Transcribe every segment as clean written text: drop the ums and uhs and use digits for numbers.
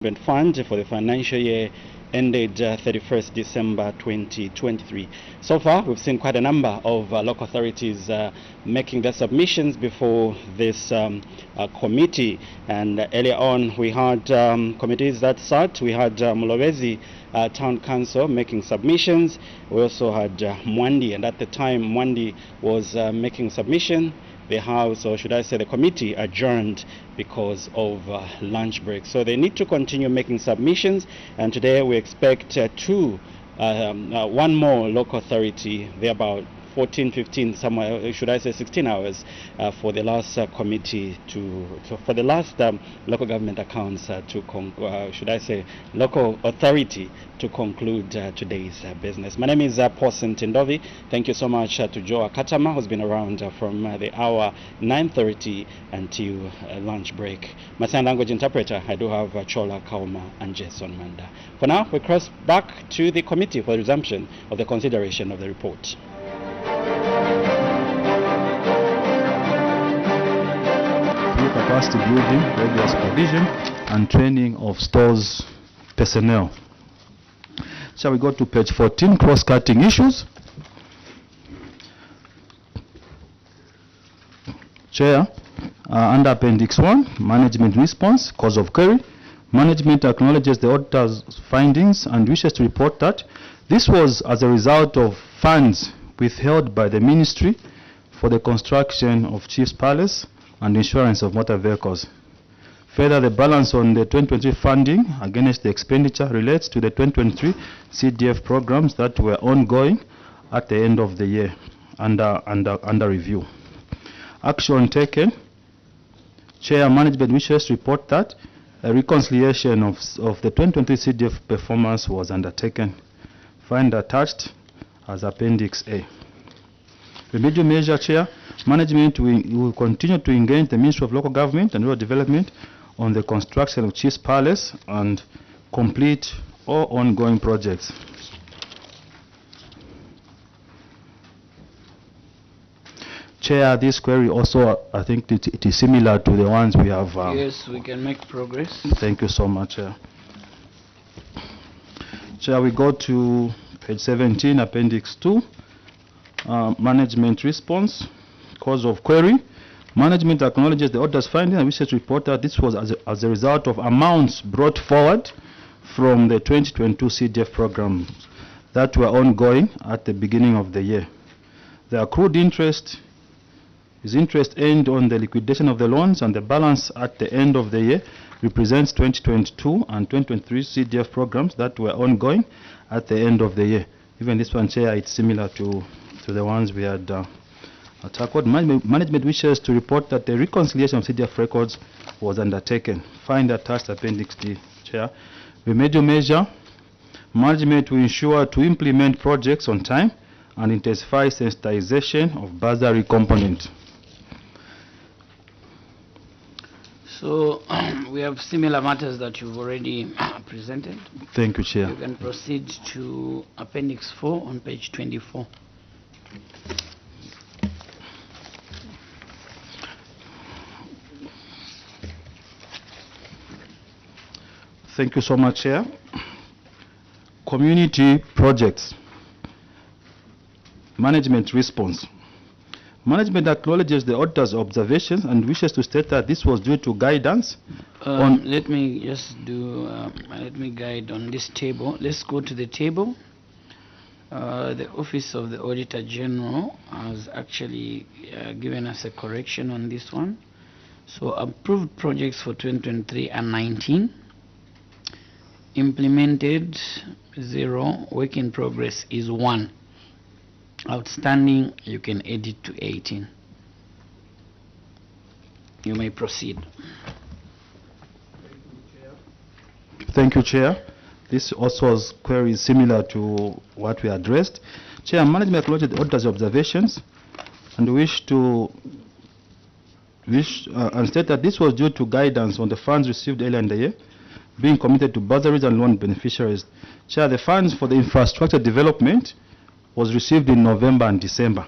Fund for the financial year ended 31st December 2023. So far, we've seen quite a number of local authorities making their submissions before this committee. And earlier on, we had committees that sat. We had Mulowezi Town Council making submissions. We also had MWANDI, and at the time, MWANDI was making submission. The House, or should I say the committee, adjourned because of lunch break. So they need to continue making submissions, and today we expect one more local authority, they're about 14, 15, somewhere, should I say 16 hours for the last committee for the last local government accounts should I say local authority to conclude today's business. My name is Paulson Tindovi. Thank you so much to Joe Akatama, who's been around from the hour 9:30 until lunch break. My sign language interpreter, I do have Chola Kauma and Jason Manda. For now, we cross back to the committee for the resumption of the consideration of the report. Capacity building, regular supervision, and training of stores personnel. Shall we go to page 14, cross-cutting issues? Chair, under Appendix 1, Management Response, Cause of Query. Management acknowledges the auditor's findings and wishes to report that this was as a result of funds withheld by the Ministry for the construction of Chief's Palace and insurance of motor vehicles. Further, the balance on the 2023 funding against the expenditure relates to the 2023 CDF programs that were ongoing at the end of the year under review. Action taken. Chair, Management wishes to report that a reconciliation of the 2023 CDF performance was undertaken. Find attached as Appendix A. Remedial measure, Chair. Management will continue to engage the Ministry of Local Government and Rural Development on the construction of Chief's Palace and complete all ongoing projects. Chair, this query also, I think it is similar to the ones we have. Yes, we can make progress. Thank you so much, Chair. Chair, we go to page 17, Appendix 2, Management Response. Cause of query. Management acknowledges the auditor's finding and wishes to report that this was as a result of amounts brought forward from the 2022 CDF program that were ongoing at the beginning of the year. The accrued interest is interest earned on the liquidation of the loans, and the balance at the end of the year represents 2022 and 2023 CDF programs that were ongoing at the end of the year. Even this one, Chair, it's similar to the ones we had Management wishes to report that the reconciliation of CDF records was undertaken. Find attached Appendix D, Chair. Remedial measure. Management will ensure to implement projects on time and intensify sensitization of bursary component. So we have similar matters that you've already presented. Thank you, Chair. You can proceed to Appendix 4 on page 24. Thank you so much, Chair. Community projects. Management response. Management acknowledges the auditor's observations and wishes to state that this was due to guidance. Let me just let me guide on this table. Let's go to the table. The Office of the Auditor General has actually given us a correction on this one. So approved projects for 2023 are 19. Implemented 0, work in progress is 1. Outstanding, you can edit to 18. You may proceed. Thank you, Chair. This also was queries similar to what we addressed. Chair, Management acknowledges the auditor's observations and and state that this was due to guidance on the funds received earlier in the year being committed to bursaries and loan beneficiaries. Chair, the funds for the infrastructure development was received in November and December.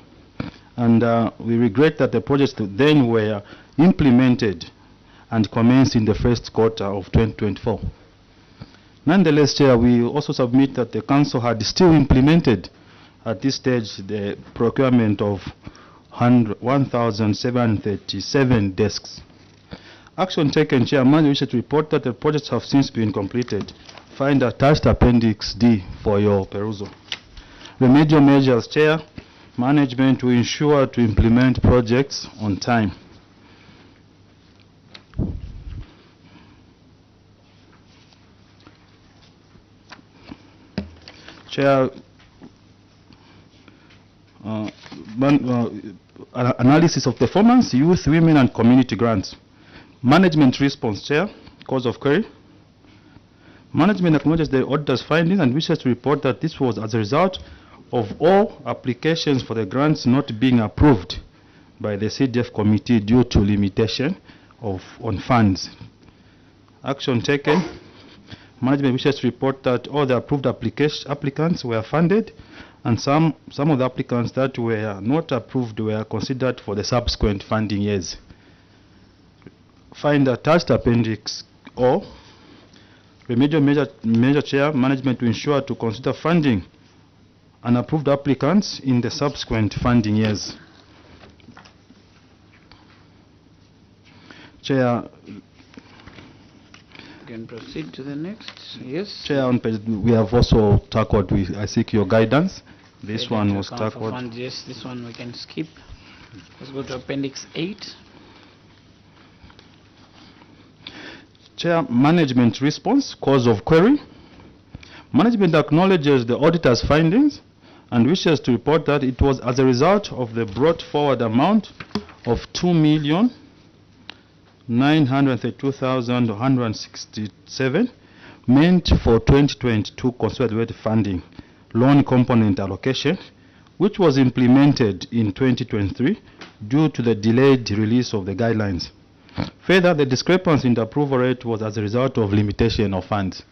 And we regret that the projects then were implemented and commenced in the first quarter of 2024. Nonetheless, Chair, we also submit that the Council had still implemented at this stage the procurement of 1,737 desks. Action taken, Chair, Manager wishes to report that the projects have since been completed. Find attached Appendix D for your perusal. Remedial measures, Chair, management will ensure to implement projects on time. Chair, analysis of performance, youth, women, and community grants. Management response, Chair, cause of query. Management acknowledges the auditor's findings and wishes to report that this was as a result of all applications for the grants not being approved by the CDF committee due to limitation on funds. Action taken. Management wishes to report that all the approved applicants were funded, and some of the applicants that were not approved were considered for the subsequent funding years. Find attached Appendix O. Remedial measure, Chair, management to ensure to consider funding unapproved applicants in the subsequent funding years. Chair, Can proceed to the next. Yes. Chair, on page, we have also tackled. I seek your guidance. This one was tackled. Yes, this one we can skip. Let's go to Appendix 8. Chair, management response, cause of query. Management acknowledges the auditor's findings and wishes to report that it was as a result of the brought forward amount of 2,932,167 meant for 2022 consolidated funding loan component allocation, which was implemented in 2023 due to the delayed release of the guidelines. Further, the discrepancy in the approval rate was as a result of limitation of funds.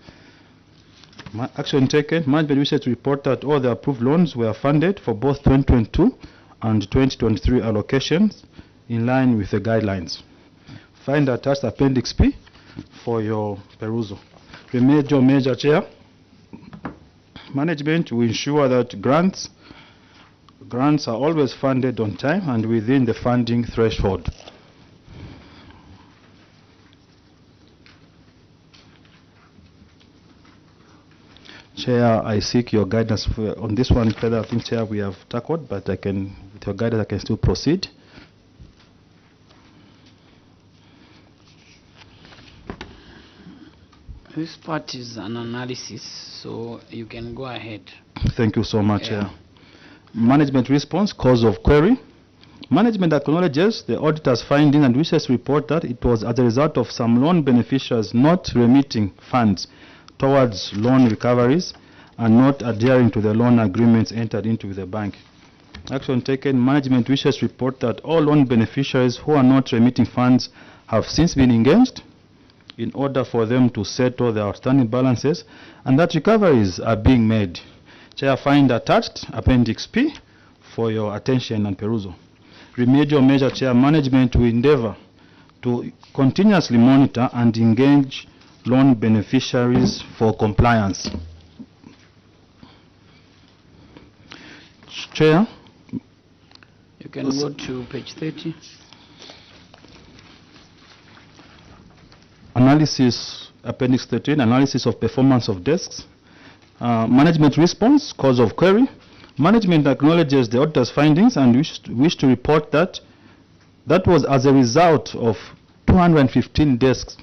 Action taken, management wishes to report that all the approved loans were funded for both 2022 and 2023 allocations in line with the guidelines. Find attached Appendix P for your perusal. Remedial measure, Chair. Management will ensure that grants are always funded on time and within the funding threshold. Chair, I seek your guidance on this one. Further, I think, Chair, we have tackled, but with your guidance, I can still proceed. This part is an analysis, so you can go ahead. Thank you so much, Chair. Management response, cause of query. Management acknowledges the auditor's finding and wishes to report that it was as a result of some loan beneficiaries not remitting funds towards loan recoveries and not adhering to the loan agreements entered into with the bank. Action taken, management wishes to report that all loan beneficiaries who are not remitting funds have since been engaged in order for them to settle their outstanding balances and that recoveries are being made. Chair, find attached Appendix P for your attention and perusal. Remedial measure, Chair, management will endeavor to continuously monitor and engage loan beneficiaries for compliance. Chair, you can go to page 30. Analysis, Appendix 13, analysis of performance of desks. Management response, cause of query. Management acknowledges the auditor's findings and wish to report that was as a result of 215 desks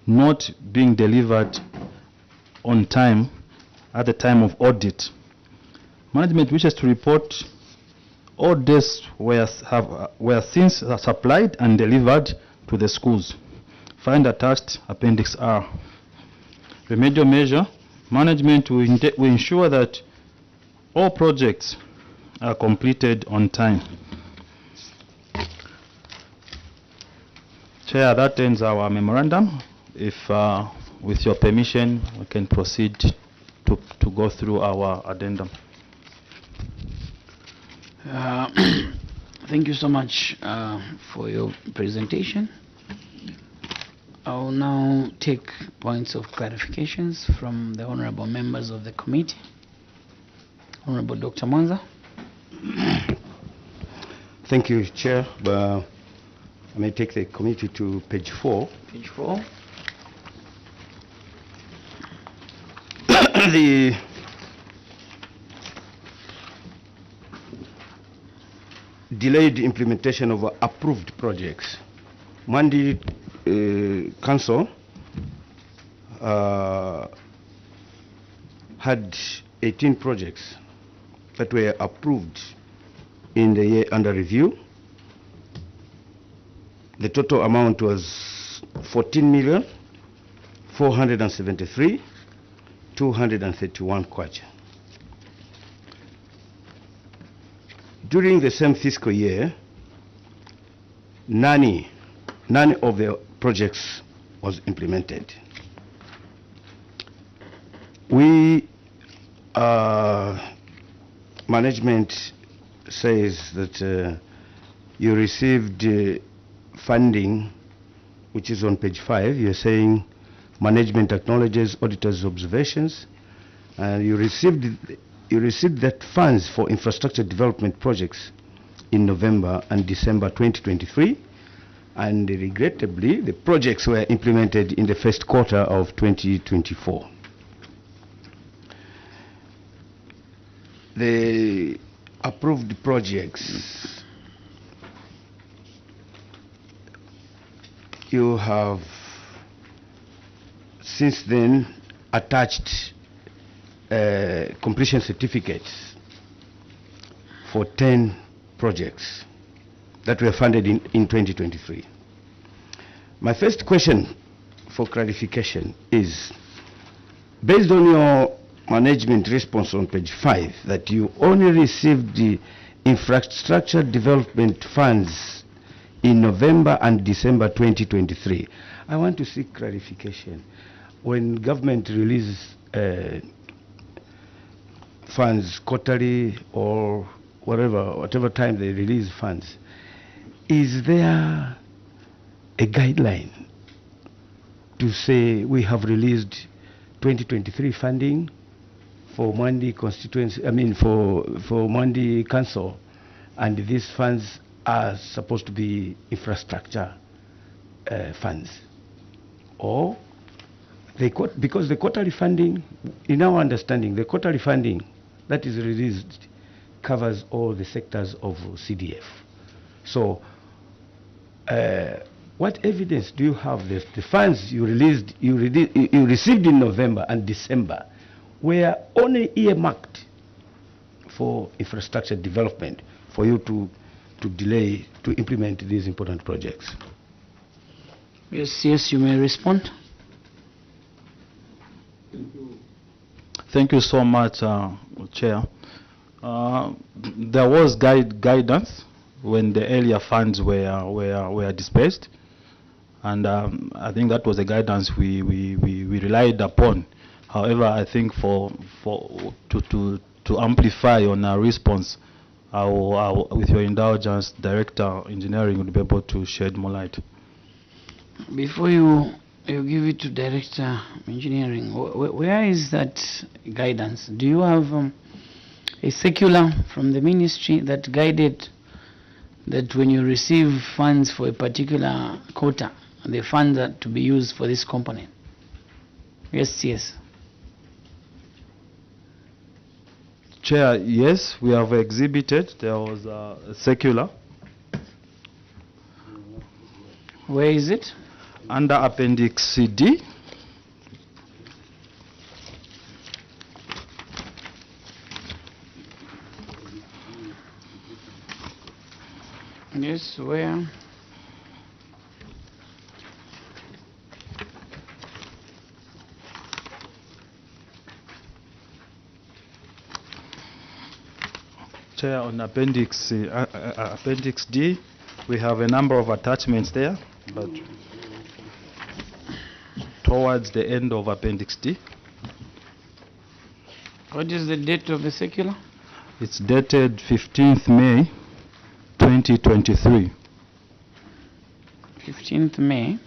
not being delivered on time at the time of audit. Management wishes to report all desks were since supplied and delivered to the schools. Find attached Appendix R. Remedial measure, management will ensure that all projects are completed on time. Chair, that ends our memorandum. If, with your permission, we can proceed to go through our addendum. Thank you so much for your presentation. I will now take points of clarifications from the honorable members of the committee. Honorable Dr. Mwanza. Thank you, Chair. I may take the committee to page 4. Page 4. The delayed implementation of approved projects. MWANDI Council had 18 projects that were approved in the year under review. The total amount was 14,473,231 kwacha. During the same fiscal year, none of the projects was implemented. We, management says that you received funding, which is on page 5. You're saying management acknowledges auditor's observations, and you received that funds for infrastructure development projects in November and December 2023, and regrettably the projects were implemented in the first quarter of 2024. The approved projects, you have since then attached completion certificates for 10 projects that were funded in 2023. My first question for clarification is, based on your management response on page 5, that you only received the infrastructure development funds in November and December 2023. I want to seek clarification. When government releases funds quarterly or whatever time they release funds, is there a guideline to say we have released 2023 funding for MWANDI constituency, for MWANDI council, and these funds are supposed to be infrastructure funds? Or because the quarterly funding, in our understanding, the quarterly funding that is released covers all the sectors of CDF. So what evidence do you have that the funds you received in November and December were only earmarked for infrastructure development for you to delay to implement these important projects? Yes, you may respond. Thank you so much, Chair. There was guidance when the earlier funds were dispersed, and I think that was a guidance we relied upon. However, I think to amplify on our response, with your indulgence, Director Engineering would be able to shed more light. Before you give it to Director Engineering, where is that guidance? Do you have a circular from the ministry that guided that when you receive funds for a particular quota, the funds are to be used for this component? Yes. Chair, yes, we have exhibited. There was a circular. Where is it? Under Appendix D. Yes, where? Chair, on Appendix D, we have a number of attachments there, but towards the end of Appendix D. What is the date of the circular? It's dated 15th May 2023. 15th May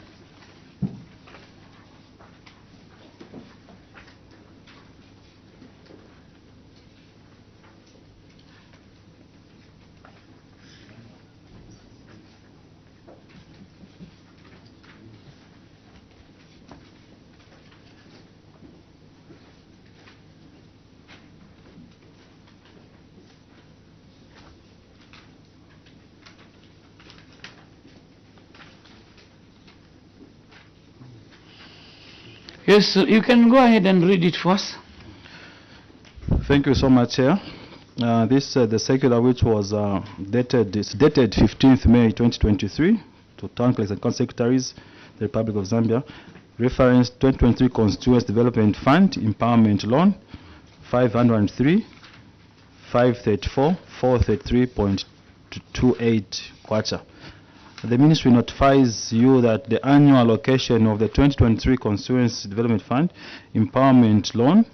Yes, you can go ahead and read it for us. Thank you so much, Chair. This the circular which was dated 15th May 2023 to town clerks and county secretaries, the Republic of Zambia. Reference 2023 Constituency Development Fund Empowerment Loan 503 534 433.28 kwacha. The Ministry notifies you that the annual allocation of the 2023 Constituency Development Fund Empowerment Loan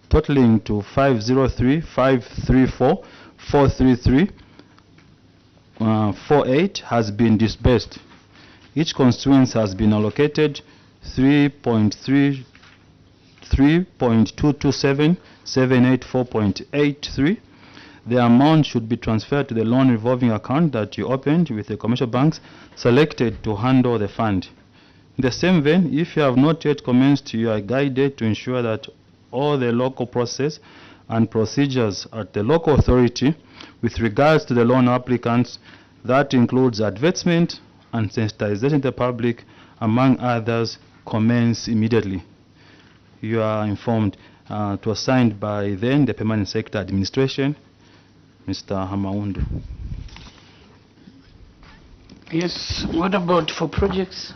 totaling to 503 534 433.48 has been disbursed. Each constituency has been allocated 3.227784.83. The amount should be transferred to the loan revolving account that you opened with the commercial banks selected to handle the fund. In the same vein, if you have not yet commenced, you are guided to ensure that all the local process and procedures at the local authority with regards to the loan applicants, that includes advertisement and sensitization to the public, among others, commence immediately. You are informed. It was signed by then the Permanent Secretary Administration, Mr. Hamawundu. Yes, what about for projects?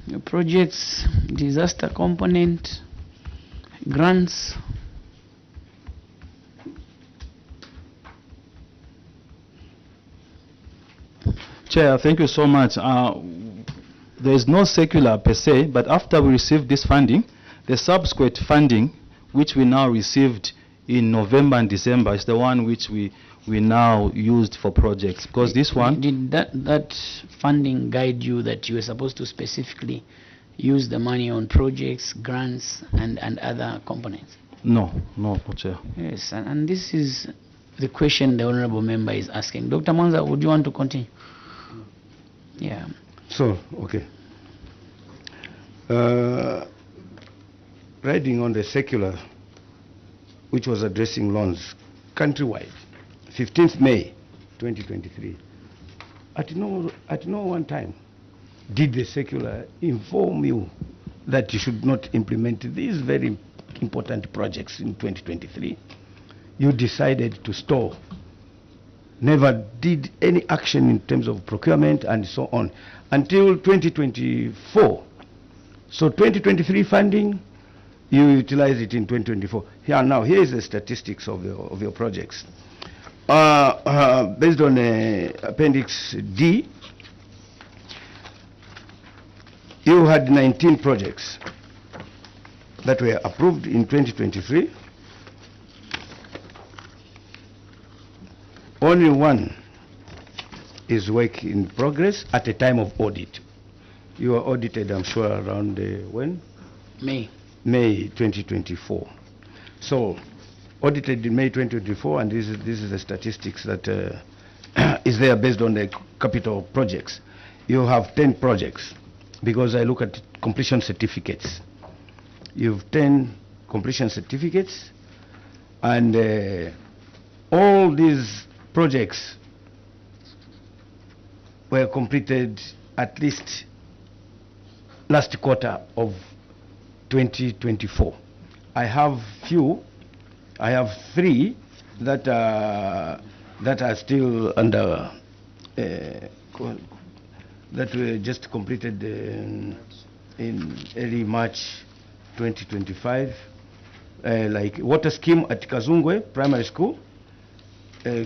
Your projects, disaster component, grants. Chair, thank you so much. There is no circular per se, but after we received this funding, the subsequent funding, which we now received in November and December, is the one which we now used for projects. Because this one... Did that funding guide you that you were supposed to specifically use the money on projects, grants, and other components? No, Chair. Yes, and this is the question the Honorable Member is asking. Dr. Manza, would you want to continue? Yeah. So, okay. Riding on the circular, which was addressing loans countrywide, 15th May 2023, at no one time did the circular inform you that you should not implement these very important projects in 2023. You decided to stall. Never did any action in terms of procurement and so on until 2024. So 2023 funding, you utilize it in 2024. Here is the statistics of your projects. Based on Appendix D, you had 19 projects that were approved in 2023. Only one is work in progress at the time of audit. You were audited, I'm sure, around when? May 2024. So, audited in May 2024, and this is the statistics that is there based on the capital projects. You have 10 projects, because I look at completion certificates. You have 10 completion certificates, and all these projects were completed at least last quarter of 2024. I have three that are still under that were just completed in early March 2025, like water scheme at Kazungwe Primary School.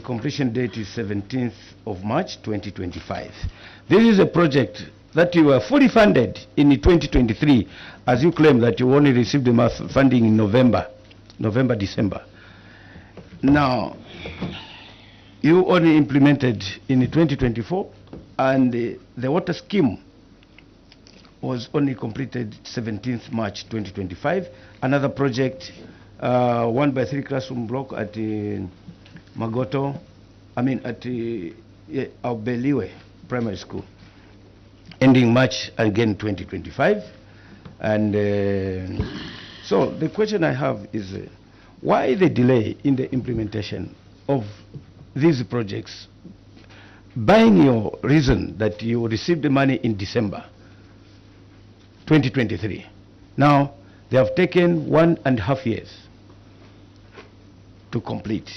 Completion date is 17th of March 2025. This is a project that you were fully funded in 2023, as you claim that you only received the funding in November, December. Now, you only implemented in 2024, and the water scheme was only completed 17th March 2025. Another project, 1x3 classroom block at Magoto, at Aubeliwe Primary School, ending March again 2025. And so the question I have is, why the delay in the implementation of these projects? buying your reason that you received the money in December 2023. Now, they have taken 1.5 years to complete.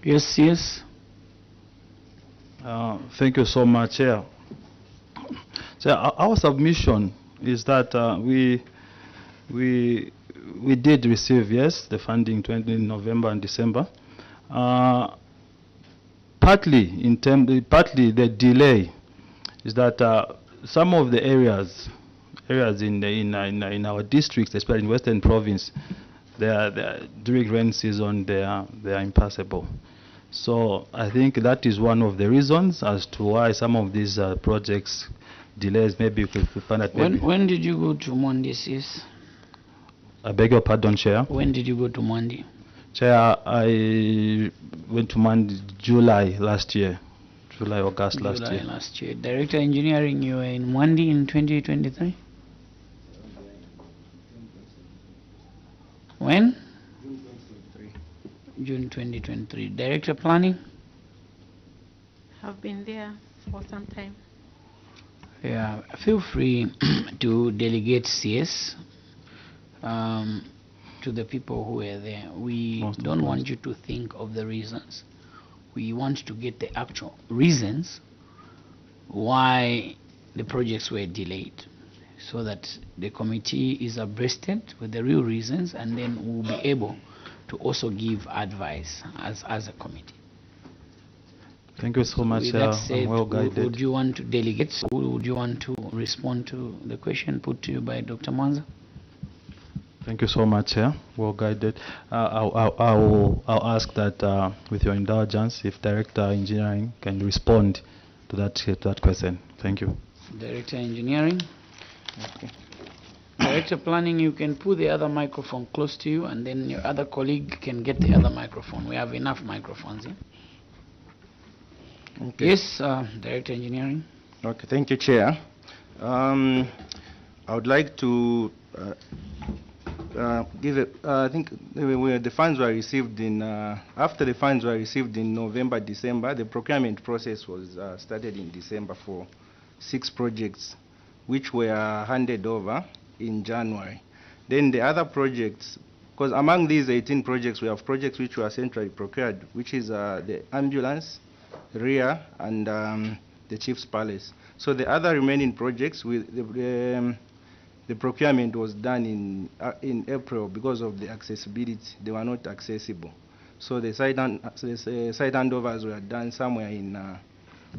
Yes, yes. Thank you so much, Chair. So our submission is that we did receive, yes, the funding in November and December. Partly the delay is that some of the areas in our districts, especially in Western Province, they are during rain season they are impassable. So I think that is one of the reasons as to why some of these projects delays. Maybe we find that. When did you go to MWANDI, sis? I beg your pardon, Chair. When did you go to MWANDI? Chair, I went to MWANDI July last year. August last year. July last year. Director Engineering, you were in MWANDI in 2023? When? June 2023. Director Planning? I've been there for some time. Yeah, feel free to delegate CS to the people who were there. We don't want you to think of the reasons. We want to get the actual reasons why the projects were delayed, so that the committee is abreast with the real reasons, and then we'll be able to also give advice as a committee. Thank you so much. With that said, well guided. would you want to delegate? Would you want to respond to the question put to you by Dr. Mwanza? Thank you so much, Chair. Well guided. I'll ask that, with your indulgence, if Director Engineering can respond to that question. Thank you. Director Engineering. Okay. Director Planning, you can put the other microphone close to you, and then your other colleague can get the other microphone. We have enough microphones here. Okay. Yes, Director Engineering. Okay, thank you, Chair. I would like to give it. I think the funds were received in after the funds were received in November, December. The procurement process was started in December for 6 projects, which were handed over in January. Then the other projects, because among these 18 projects, we have projects which were centrally procured, which is the ambulance, RIA, and the Chief's Palace. So the other remaining projects, the procurement was done in April because of the accessibility. They were not accessible. So the site handovers were done somewhere in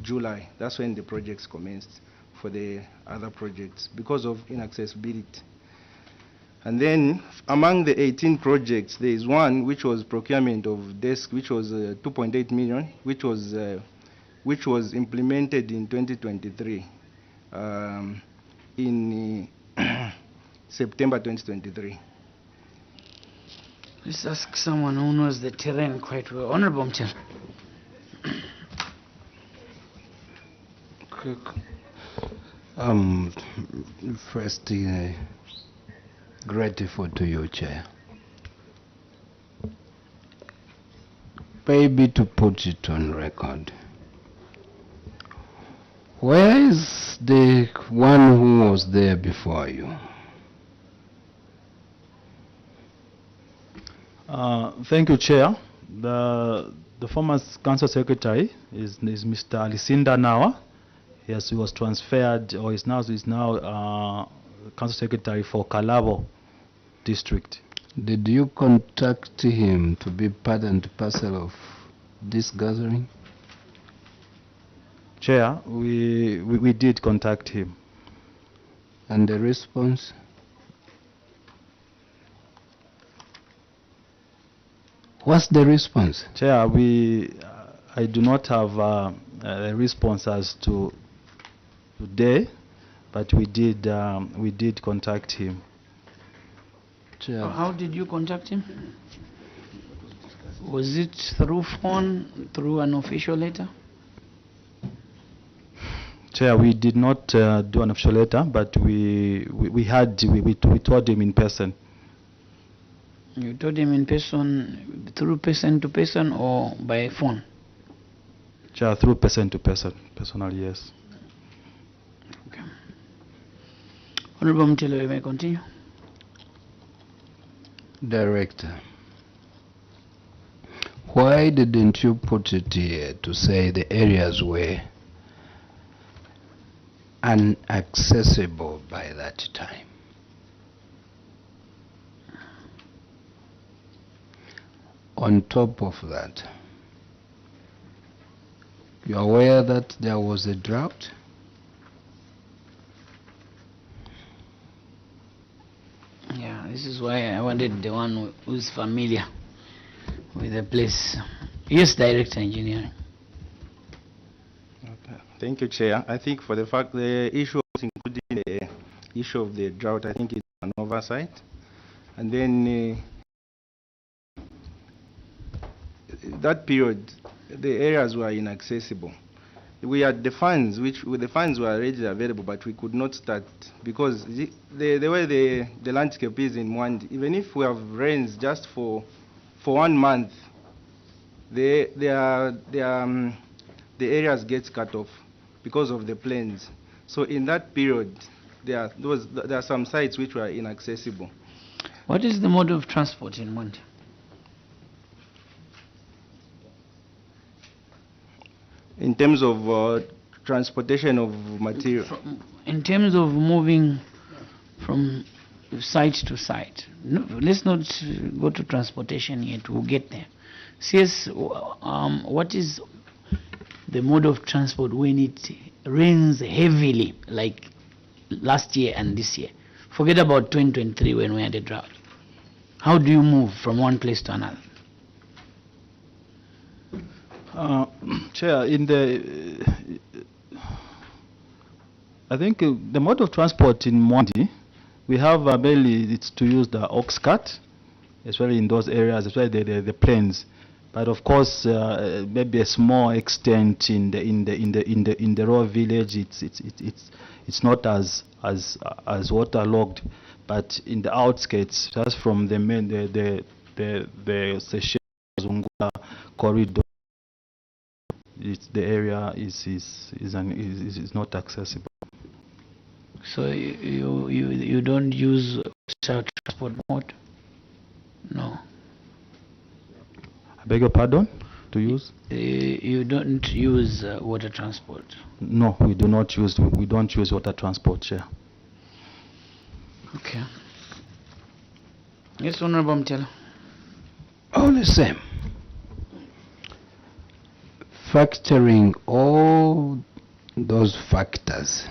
July. That's when the projects commenced for the other projects because of inaccessibility. And then among the 18 projects, there is one which was procurement of desk, which was 2.8 million, which was implemented in 2023, in September 2023. Let's ask someone who knows the terrain quite well. Honorable Mtel. First, grateful to you, Chair. Maybe to put it on record, where is the one who was there before you? Thank you, Chair. The former Council Secretary is Mr. Alicinda Nawa. Yes, he was transferred, or is now Council Secretary for Kalabo District. Did you contact him to be part and parcel of this gathering? Chair, we did contact him. And the response? What's the response? Chair, I do not have a response as to today, but we did contact him. Chair. How did you contact him? Was it through phone, through an official letter? Chair, we did not do an official letter, but we told him in person. You told him in person, through person to person, or by phone? Chair, through person to person, personally, yes. Okay. Honorable Mtilo, you may continue. Director, why didn't you put it here to say the areas were inaccessible by that time? On top of that, you are aware that there was a drought? Yeah, this is why I wanted the one who's familiar with the place. Yes, Director Engineering. Okay. Thank you, Chair. I think for the fact the issue was including the issue of the drought, I think it's an oversight. And then that period, the areas were inaccessible. We had the funds, the funds were already available, but we could not start because the way the landscape is in MWANDI, even if we have rains just for 1 month, the areas gets cut off because of the plains. So in that period, there are some sites which were inaccessible. What is the mode of transport in MWANDI? In terms of transportation of material. In terms of moving from site to site. No, let's not go to transportation yet, we'll get there. CS, what is the mode of transport when it rains heavily, like last year and this year? Forget about 2023 when we had a drought. How do you move from one place to another? Chair, I think the mode of transport in MWANDI, we have mainly it's to use the ox cart, especially in those areas, especially the plains. But of course, maybe a small extent in the rural village, it's not as waterlogged. But in the outskirts, just from the main the Seychelles Zungula corridor, the area is not accessible. So you don't use transport mode? No. I beg your pardon? To use? You don't use water transport? No, we don't use water transport, Chair. Okay. Yes, Honorable Mtelo. All the same, factoring all those factors,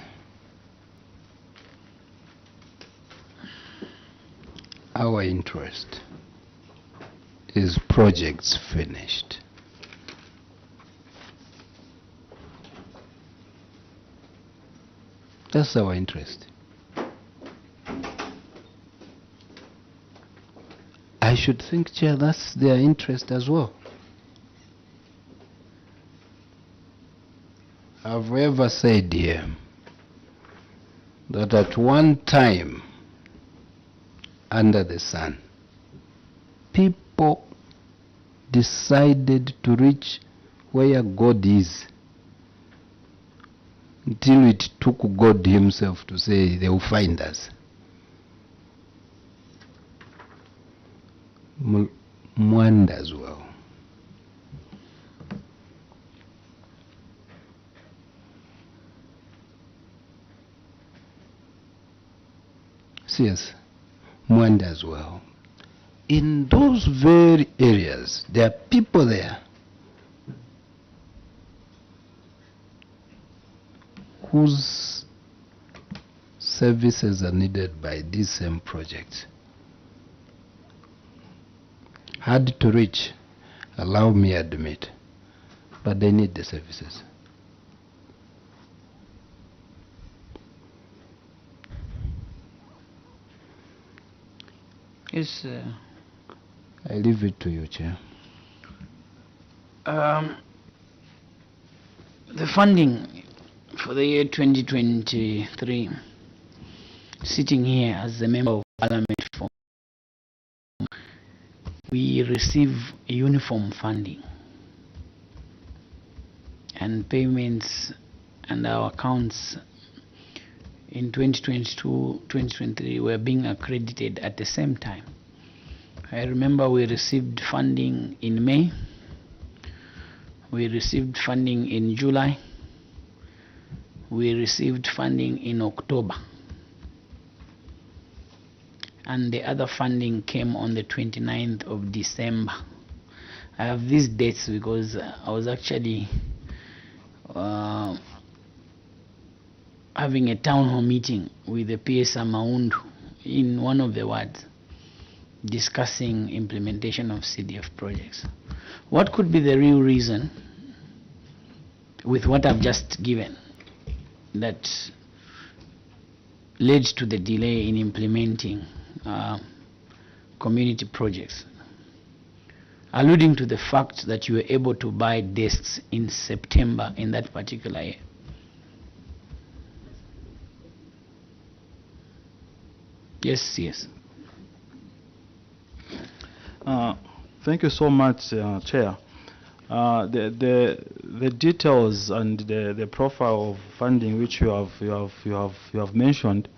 our interest is projects finished. That's our interest. I should think, Chair, that's their interest as well. Have we ever said here that at one time under the sun, people decided to reach where God is until it took God himself to say they will find us? MWANDI as well. Yes, MWANDI as well. In those very areas, there are people there whose services are needed by these same projects. Hard to reach, allow me admit, but they need the services. Yes, I leave it to you, Chair. the funding for the year 2023, sitting here as the member of parliament for we receive uniform funding, and payments and our accounts in 2022-2023 were being accredited at the same time. I remember we received funding in May, we received funding in July, we received funding in October, and the other funding came on the 29th of December. I have these dates because I was actually having a town hall meeting with the PSA MWANDI in one of the wards, discussing implementation of CDF projects. What could be the real reason, with what I've just given, that led to the delay in implementing community projects? Alluding to the fact that you were able to buy desks in September in that particular year. Yes, yes. Thank you so much, Chair. The details and the profile of funding which you have mentioned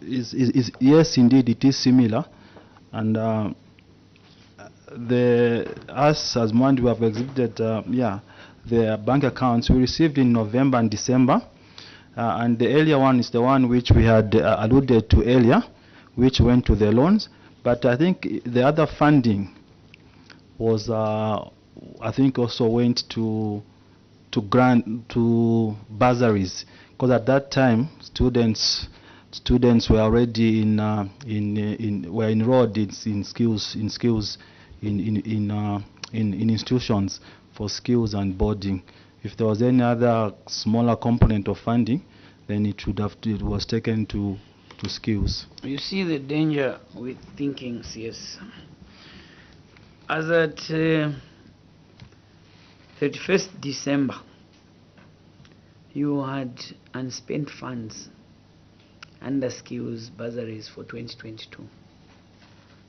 is yes, indeed, it is similar, and us as MWANDI we have exhibited the bank accounts we received in November and December, and the earlier one is the one which we had alluded to earlier, which went to the loans. But I think the other funding was, I think, also went to bursaries, because at that time students were already were enrolled in institutions for skills and boarding. If there was any other smaller component of funding, then it was taken to skills. You see the danger with thinking CS. As at 31st December, you had unspent funds under skills bursaries for 2022.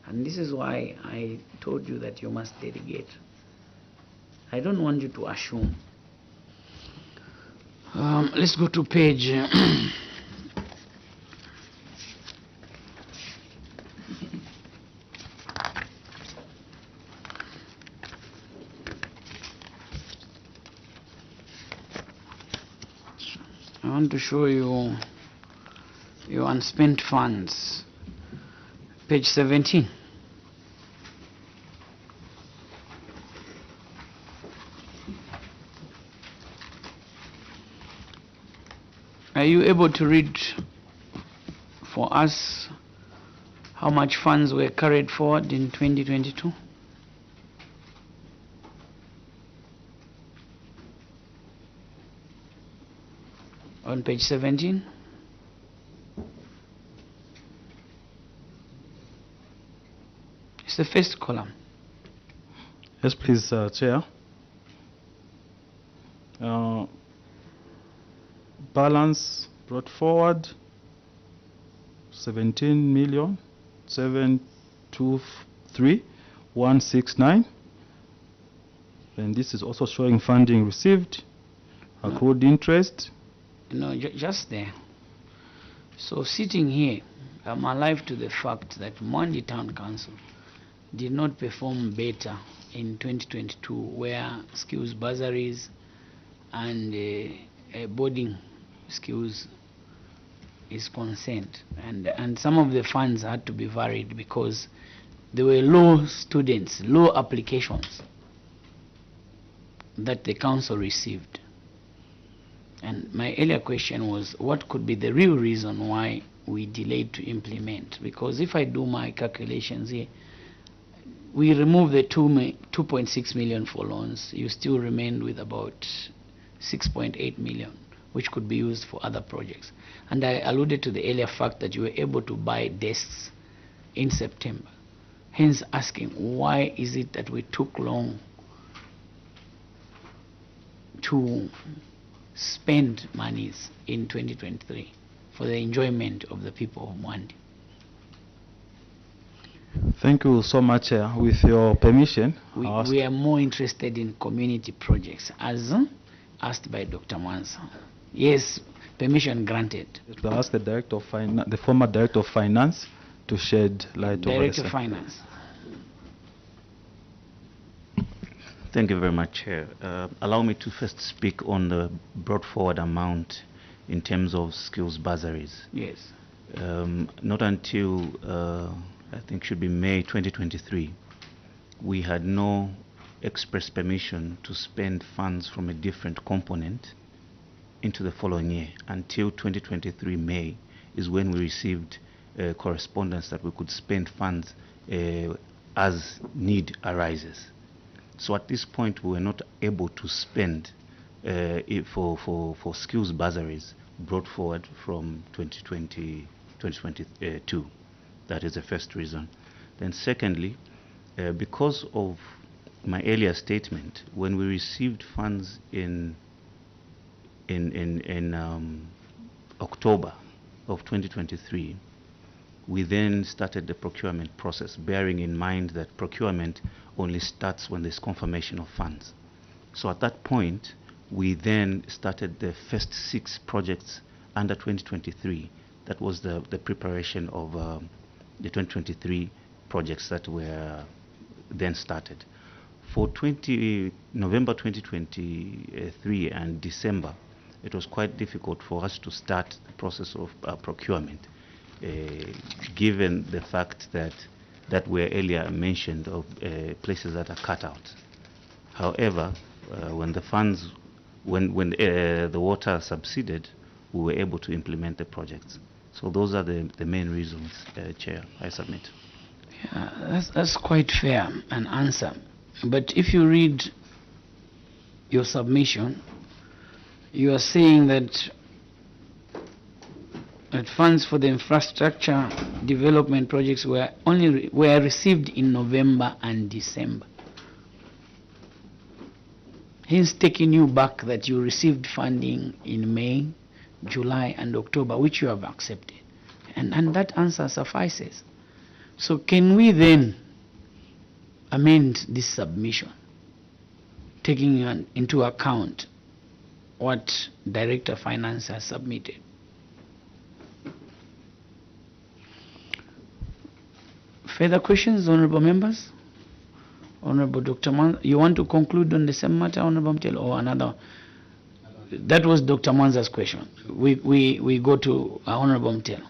And this is why I told you that you must delegate. I don't want you to assume. Let's go to page I want to show you your unspent funds. Page 17. Are you able to read for us how much funds were carried forward in 2022? On page 17. It's the first column. Yes, please, Chair. Balance brought forward 17,723,169. And this is also showing funding received, accrued interest. No, just there. So sitting here, I'm alive to the fact that MWANDI Town Council did not perform better in 2022, where skills bursaries and boarding skills is concerned. And some of the funds had to be varied because there were low students, low applications that the council received. And my earlier question was, what could be the real reason why we delayed to implement? Because if I do my calculations here, we remove the 2.6 million for loans, you still remain with about 6.8 million, which could be used for other projects. And I alluded to the earlier fact that you were able to buy desks in September. Hence asking, why is it that we took long to spend monies in 2023 for the enjoyment of the people of MWANDI? Thank you so much. With your permission, We are more interested in community projects, as asked by Dr. Mwanza. Yes, permission granted. to ask the Director of the former Director of Finance to shed light over Director the of Finance. Thank you very much, Chair. Allow me to first speak on the brought forward amount in terms of skills bursaries. Yes. Not until, I think should be May 2023, we had no express permission to spend funds from a different component into the following year. Until 2023 May is when we received correspondence that we could spend funds as need arises. So at this point, we were not able to spend for skills bursaries brought forward from 2022. That is the first reason. Then secondly, because of my earlier statement, when we received funds in October of 2023, we then started the procurement process, bearing in mind that procurement only starts when there's confirmation of funds. So at that point, we then started the first 6 projects under 2023. That was the preparation of the 2023 projects that were then started. For November 2023 and December, it was quite difficult for us to start the process of procurement, given the fact that were earlier mentioned of places that are cut out. However, when the funds, when the water subsided, we were able to implement the projects. So those are the main reasons, Chair, I submit. Yeah, that's quite fair, an answer. But if you read your submission, you are saying that funds for the infrastructure development projects were received in November and December. Hence taking you back that you received funding in May, July and October, which you have accepted. And that answer suffices. So can we then amend this submission, taking into account what Director of Finance has submitted? Further questions, honorable members? Honorable Dr. Mwanza, you want to conclude on the same matter, Honorable Mtelo, or another? That was Dr. Mwanza's question. We go to Honorable Mtelo.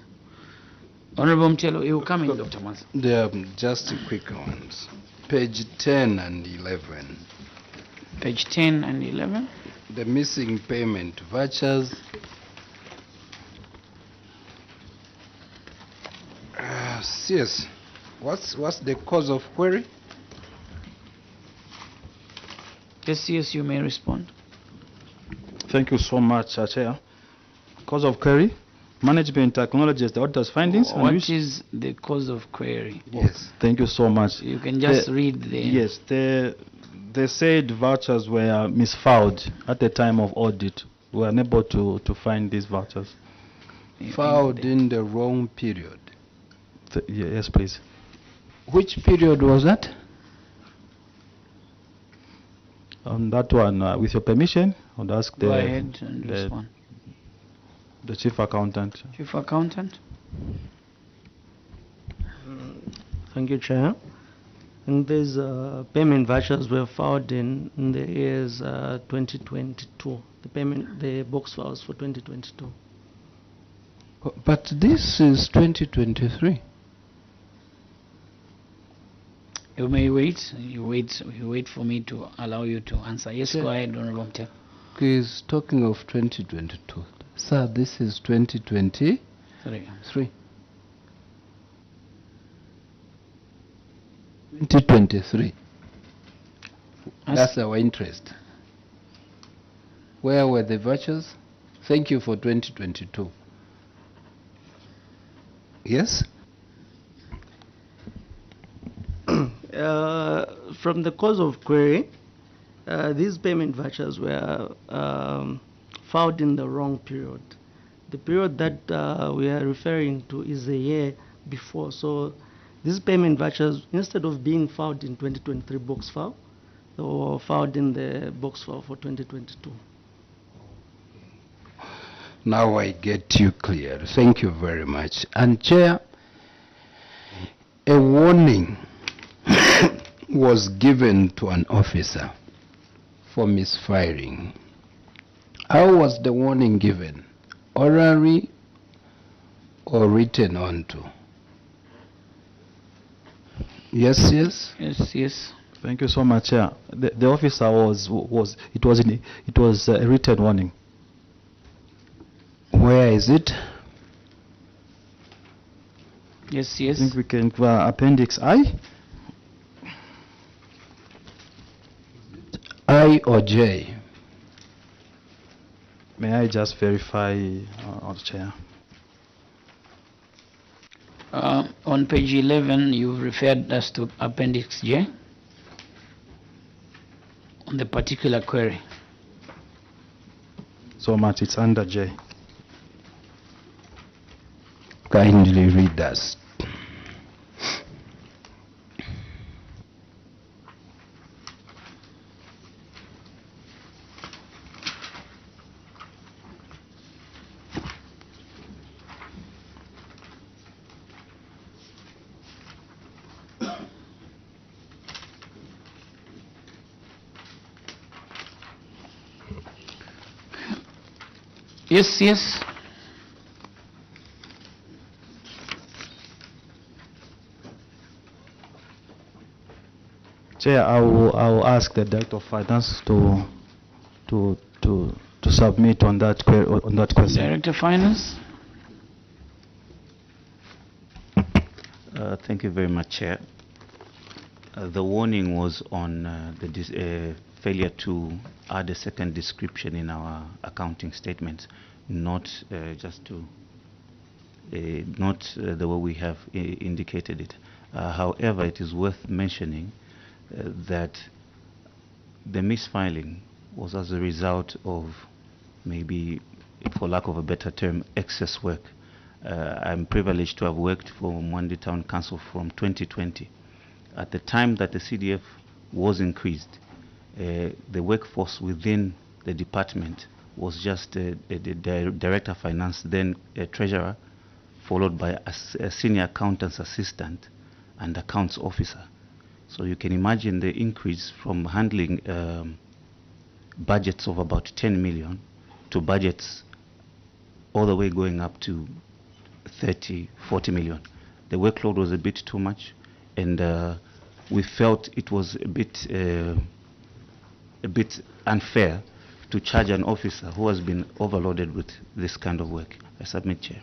Honorable Mtelo, you come in, Dr. Mwanza. They are just quick ones. Page 10 and 11. Page 10 and 11. The missing payment vouchers. Yes. What's the cause of query? Yes, you may respond. Thank you so much, Chair. Cause of query, management acknowledges the auditor's findings. What is the cause of query? Yes. Thank you so much. You can just read the... Yes, the said vouchers were misfiled at the time of audit. We were unable to find these vouchers. Filed in the wrong period. Yes, please. Which period was that? On that one, with your permission, I would ask Go ahead and respond. The Chief Accountant. Chief Accountant. Thank you, Chair. And these payment vouchers were filed in the years 2022. The box files for 2022. But this is 2023. You may wait. You wait for me to allow you to answer. Yes, go ahead, Honorable Mtelo. He's talking of 2022. Sir, this is 2023. 2023. That's our interest. Where were the vouchers? Thank you for 2022. Yes? From the cause of query, these payment vouchers were filed in the wrong period. The period that we are referring to is a year before, so these payment vouchers, instead of being filed in 2023 box file, they were filed in the box file for 2022. Now I get you clear. Thank you very much. And Chair, a warning was given to an officer for misfiring. How was the warning given? Orally or written onto? Yes, yes? Yes, yes. Thank you so much, Chair. The officer it was a written warning. Where is it? Yes, I yes. think we can Appendix I. I or J? May I just verify, Chair? On page 11, you've referred us to Appendix J on the particular query. So much, it's under J. Kindly read us. Yes, yes. Chair, I will ask the Director of Finance to submit on that question. Director of Finance. Thank you very much, Chair. The warning was on the failure to add a second description in our accounting statements, not just to not the way we have indicated it. However, it is worth mentioning that the misfiling was as a result of maybe, for lack of a better term, excess work. I'm privileged to have worked for MWANDI Town Council from 2020. At the time that the CDF was increased, the workforce within the department was just the Director of Finance, then a Treasurer, followed by a Senior Accountant's Assistant and Accounts Officer. So you can imagine the increase from handling budgets of about 10 million to budgets all the way going up to 30, 40 million. The workload was a bit too much, and we felt it was a bit unfair to charge an officer who has been overloaded with this kind of work. I submit, Chair.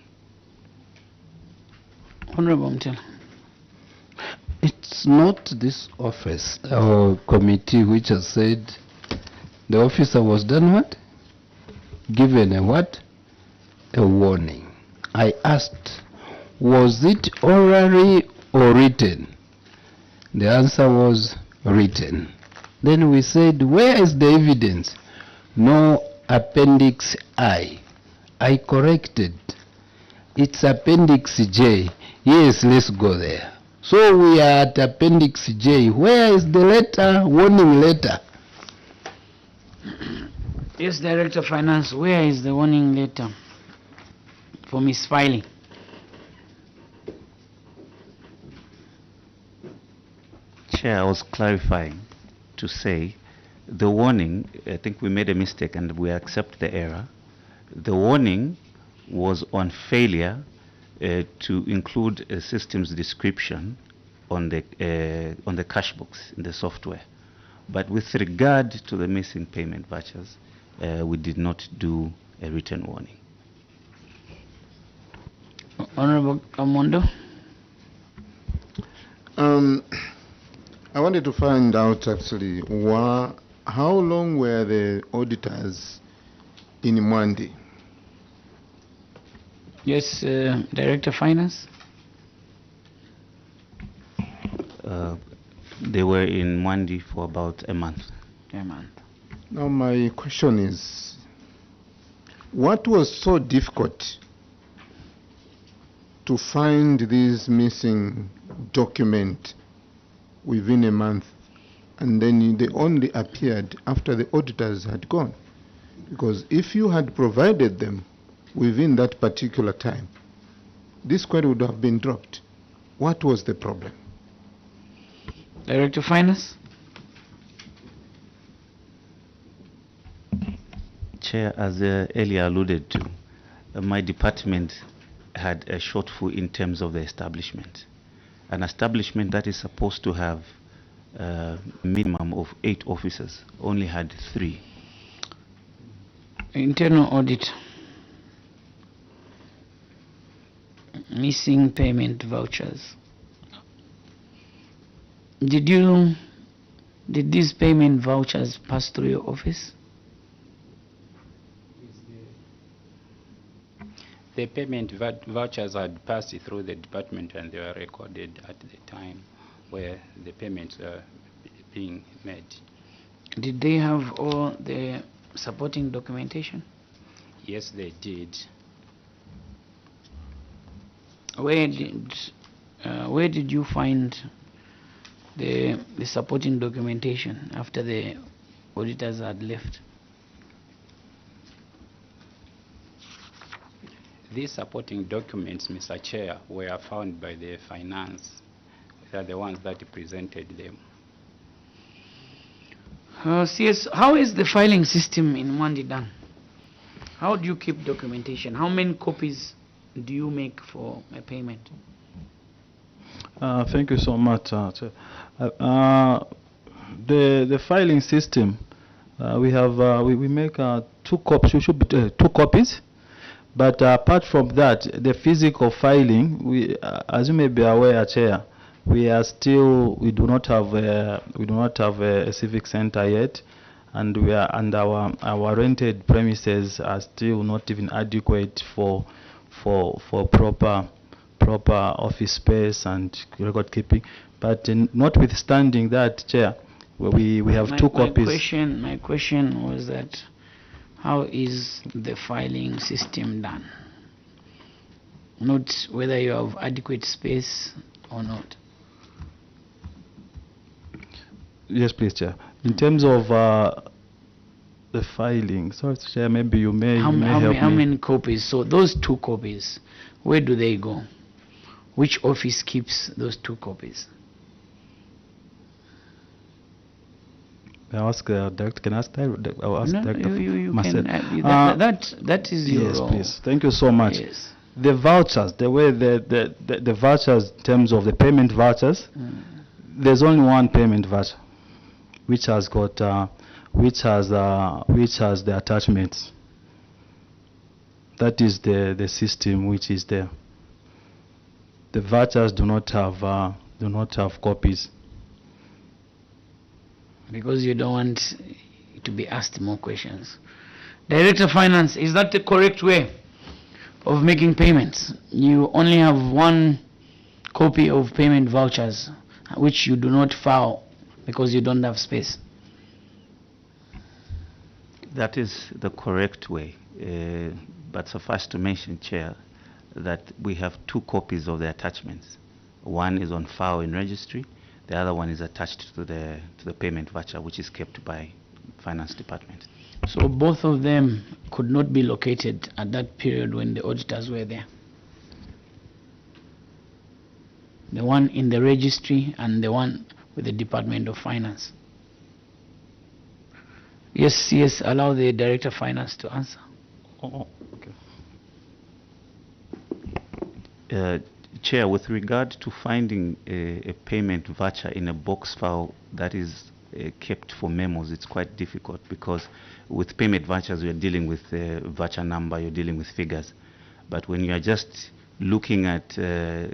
Honorable Mtela. It's not this office or committee which has said the officer was done what? Given a what? A warning. I asked, was it orally or written? The answer was written. Then we said, where is the evidence? No, Appendix I. I corrected. It's Appendix J. Yes, let's go there. So we are at Appendix J. Where is the letter, warning letter? Yes, Director of Finance, where is the warning letter for misfiling? Chair, I was clarifying to say the warning, I think we made a mistake and we accept the error. The warning was on failure to include a systems description on the cash books in the software. But with regard to the missing payment vouchers, we did not do a written warning. Honorable Amondo. I wanted to find out actually how long were the auditors in MWANDI? Yes, Director of Finance. They were in MWANDI for about a month. A month. Now my question is, what was so difficult to find this missing document within a month, and then they only appeared after the auditors had gone? Because if you had provided them within that particular time, this query would have been dropped. What was the problem? Director of Finance? Chair, as earlier alluded to, my department had a shortfall in terms of the establishment. An establishment that is supposed to have a minimum of 8 officers only had 3. Internal audit. Missing payment vouchers. Did these payment vouchers pass through your office? The payment vouchers had passed through the department and they were recorded at the time where the payments are being made. Did they have all the supporting documentation? Yes, they did. Where did you find the supporting documentation after the auditors had left? These supporting documents, Mr. Chair, were found by the finance. They are the ones that presented them. CS, how is the filing system in MWANDI done? How do you keep documentation? How many copies do you make for a payment? Thank you so much. The filing system, we have we make 2 copies. We should be 2 copies. But apart from that, the physical filing, we, as you may be aware, Chair, we do not have a civic center yet, and our rented premises are still not even adequate for proper office space and record keeping. But notwithstanding that, Chair, we have 2 copies. My question was that, how is the filing system done? Not whether you have adequate space or not. Yes, please, Chair. In terms of the filing, sorry, Chair, maybe you may help me. How many copies? So those 2 copies, where do they go? Which office keeps those 2 copies? I'll ask Director. Can I ask Director? I'll ask Director. You can. That is your yes, role. please. Thank you so much. Yes. The vouchers, the way the vouchers, in terms of the payment vouchers, there's only one payment voucher, which has got which has the attachments. That is the system which is there. The vouchers do not have copies. Because you don't want to be asked more questions. Director of Finance, is that the correct way of making payments? You only have 1 copy of payment vouchers, which you do not file because you don't have space. That is the correct way. But suffice to mention, Chair, that we have 2 copies of the attachments. One is on file in registry. The other one is attached to the payment voucher, which is kept by Finance Department. So both of them could not be located at that period when the auditors were there. The one in the registry and the one with the Department of Finance. Yes, allow the Director of Finance to answer. Okay. Chair, with regard to finding a payment voucher in a box file that is kept for memos, it's quite difficult, because with payment vouchers, you're dealing with the voucher number, you're dealing with figures. But when you're just looking at a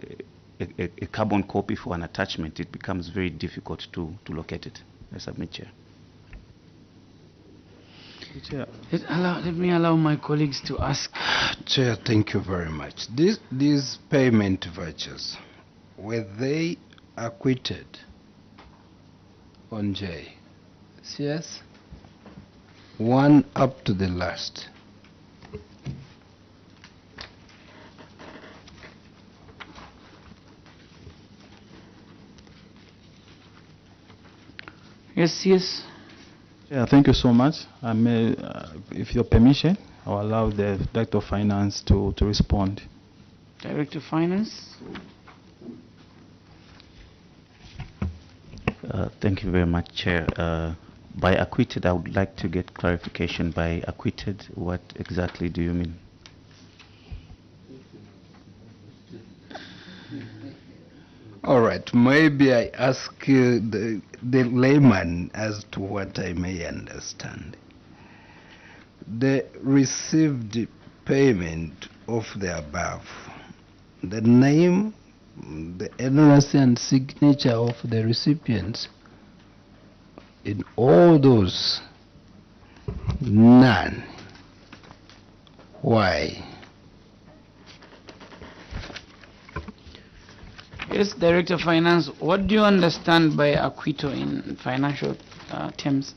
carbon copy for an attachment, it becomes very difficult to locate it. I submit, Chair. Chair. Let me allow my colleagues to ask. Chair, thank you very much. These payment vouchers, were they acquitted on J? Yes? One up to the last. Yes, yes. Yeah, thank you so much. I may, if your permission, I'll allow the Director of Finance to respond. Director of Finance. Thank you very much, Chair. By acquitted, I would like to get clarification. By acquitted, what exactly do you mean? All right, maybe I ask the layman as to what I may understand. The received payment of the above, the name, the address and signature of the recipients, in all those, none. Why? Yes, Director of Finance, what do you understand by acquittal in financial terms?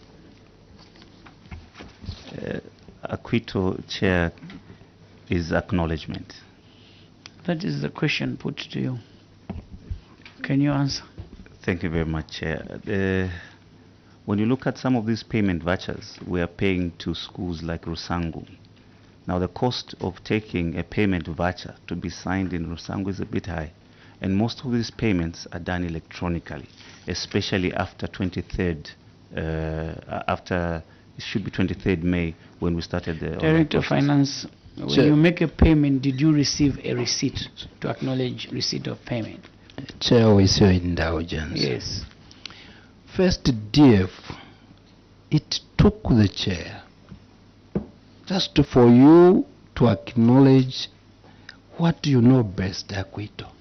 Acquittal, Chair, is acknowledgement. That is the question put to you. Can you answer? Thank you very much, Chair. When you look at some of these payment vouchers, we are paying to schools like Rusangu. Now, the cost of taking a payment voucher to be signed in Rusangu is a bit high, and most of these payments are done electronically, especially after 23rd, it should be 23rd May when we started the Director of Finance, when you make a payment, did you receive a receipt to acknowledge receipt of payment? Chair, with your indulgence. Yes. First, DF, it took the chair just for you to acknowledge what you know best, acquittal.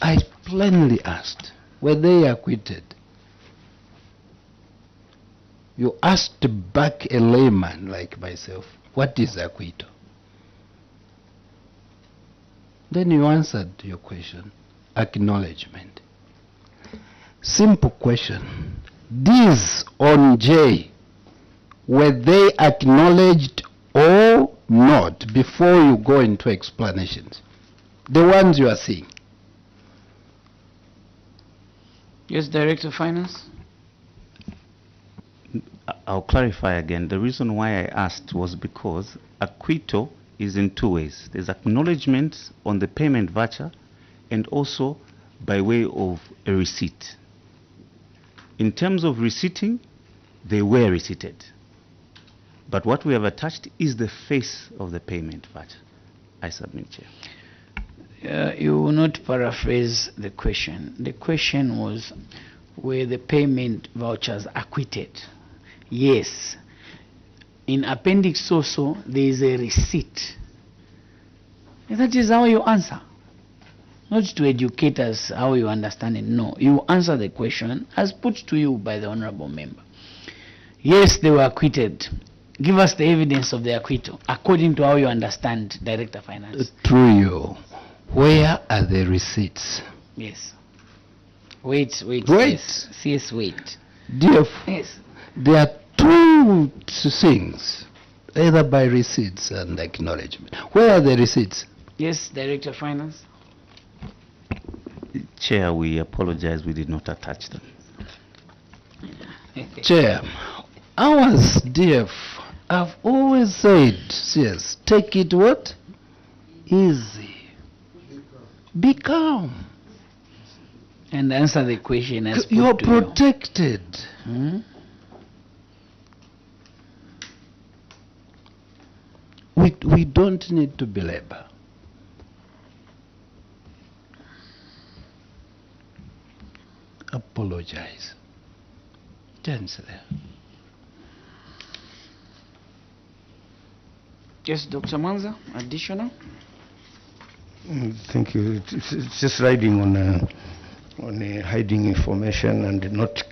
I plainly asked, were they acquitted? You asked back a layman like myself, what is acquittal? Then you answered your question, acknowledgement. Simple question. These on J, were they acknowledged or not before you go into explanations? The ones you are seeing. Yes, Director of Finance. I'll clarify again. The reason why I asked was because acquittal is in two ways. There's acknowledgement on the payment voucher and also by way of a receipt. In terms of receipting, they were receipted. But what we have attached is the face of the payment voucher. I submit, Chair. You will not paraphrase the question. The question was, were the payment vouchers acquitted? Yes. In appendix also, there is a receipt. And that is how you answer. Not to educate us how you understand it. No, you answer the question as put to you by the honorable member. Yes, they were acquitted. Give us the evidence of the acquittal according to how you understand, Director of Finance. Through you, where are the receipts? Yes. Wait. Yes, wait. Dear, yes. There are two things, either by receipts and acknowledgement. Where are the receipts? Yes, Director of Finance. Chair, we apologize, we did not attach them. Chair, ours, DF, I've always said, yes, take it what? Easy. Be calm. And answer the question as you are put to protected. You. We don't need to belabor. Apologize. Chancellor. Yes, Dr. Manza, additional? Thank you. It's just riding on hiding information and not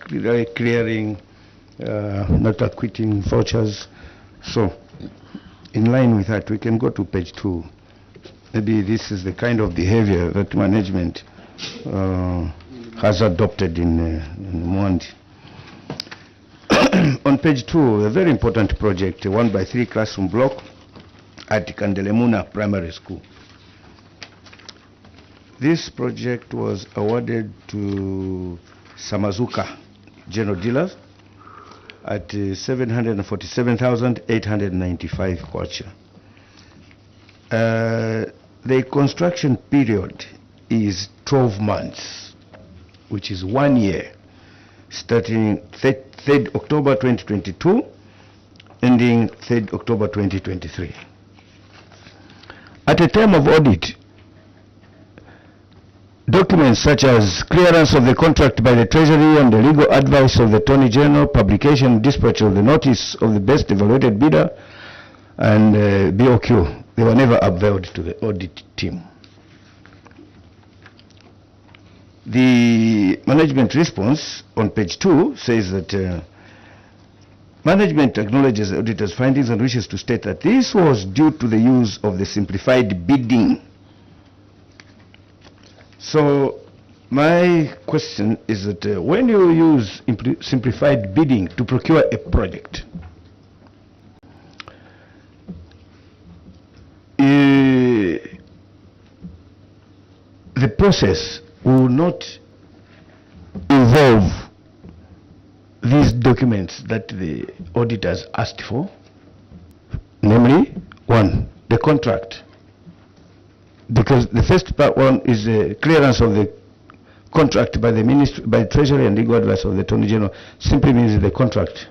clearing, not acquitting vouchers. So, in line with that, we can go to page 2. Maybe this is the kind of behavior that management has adopted in MWANDI. On page 2, a very important project, a 1x3 classroom block at Kandelemuna Primary School. this project was awarded to Samazuka General Dealers at 747,895 kwacha. The construction period is 12 months, which is 1 year, starting 3rd October 2022, ending 3rd October 2023. At a time of audit, documents such as clearance of the contract by the Treasury and the legal advice of the Attorney General, publication, dispatch of the notice of the best evaluated bidder, and BOQ, they were never availed to the audit team. The management response on page 2 says that management acknowledges the auditor's findings and wishes to state that this was due to the use of the simplified bidding. So my question is that when you use simplified bidding to procure a project, the process will not involve these documents that the auditors asked for, namely, 1, the contract. Because the first part one is the clearance of the contract by the Ministry, by the Treasury and legal advice of the Attorney General, simply means the contract.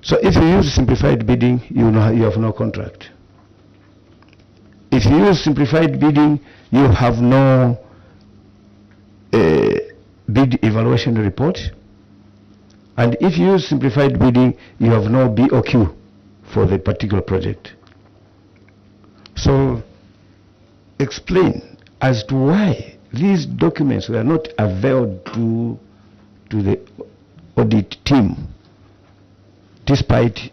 So if you use simplified bidding, you have no contract. If you use simplified bidding, you have no bid evaluation report. And if you use simplified bidding, you have no BOQ for the particular project. So explain as to why these documents were not availed to the audit team, despite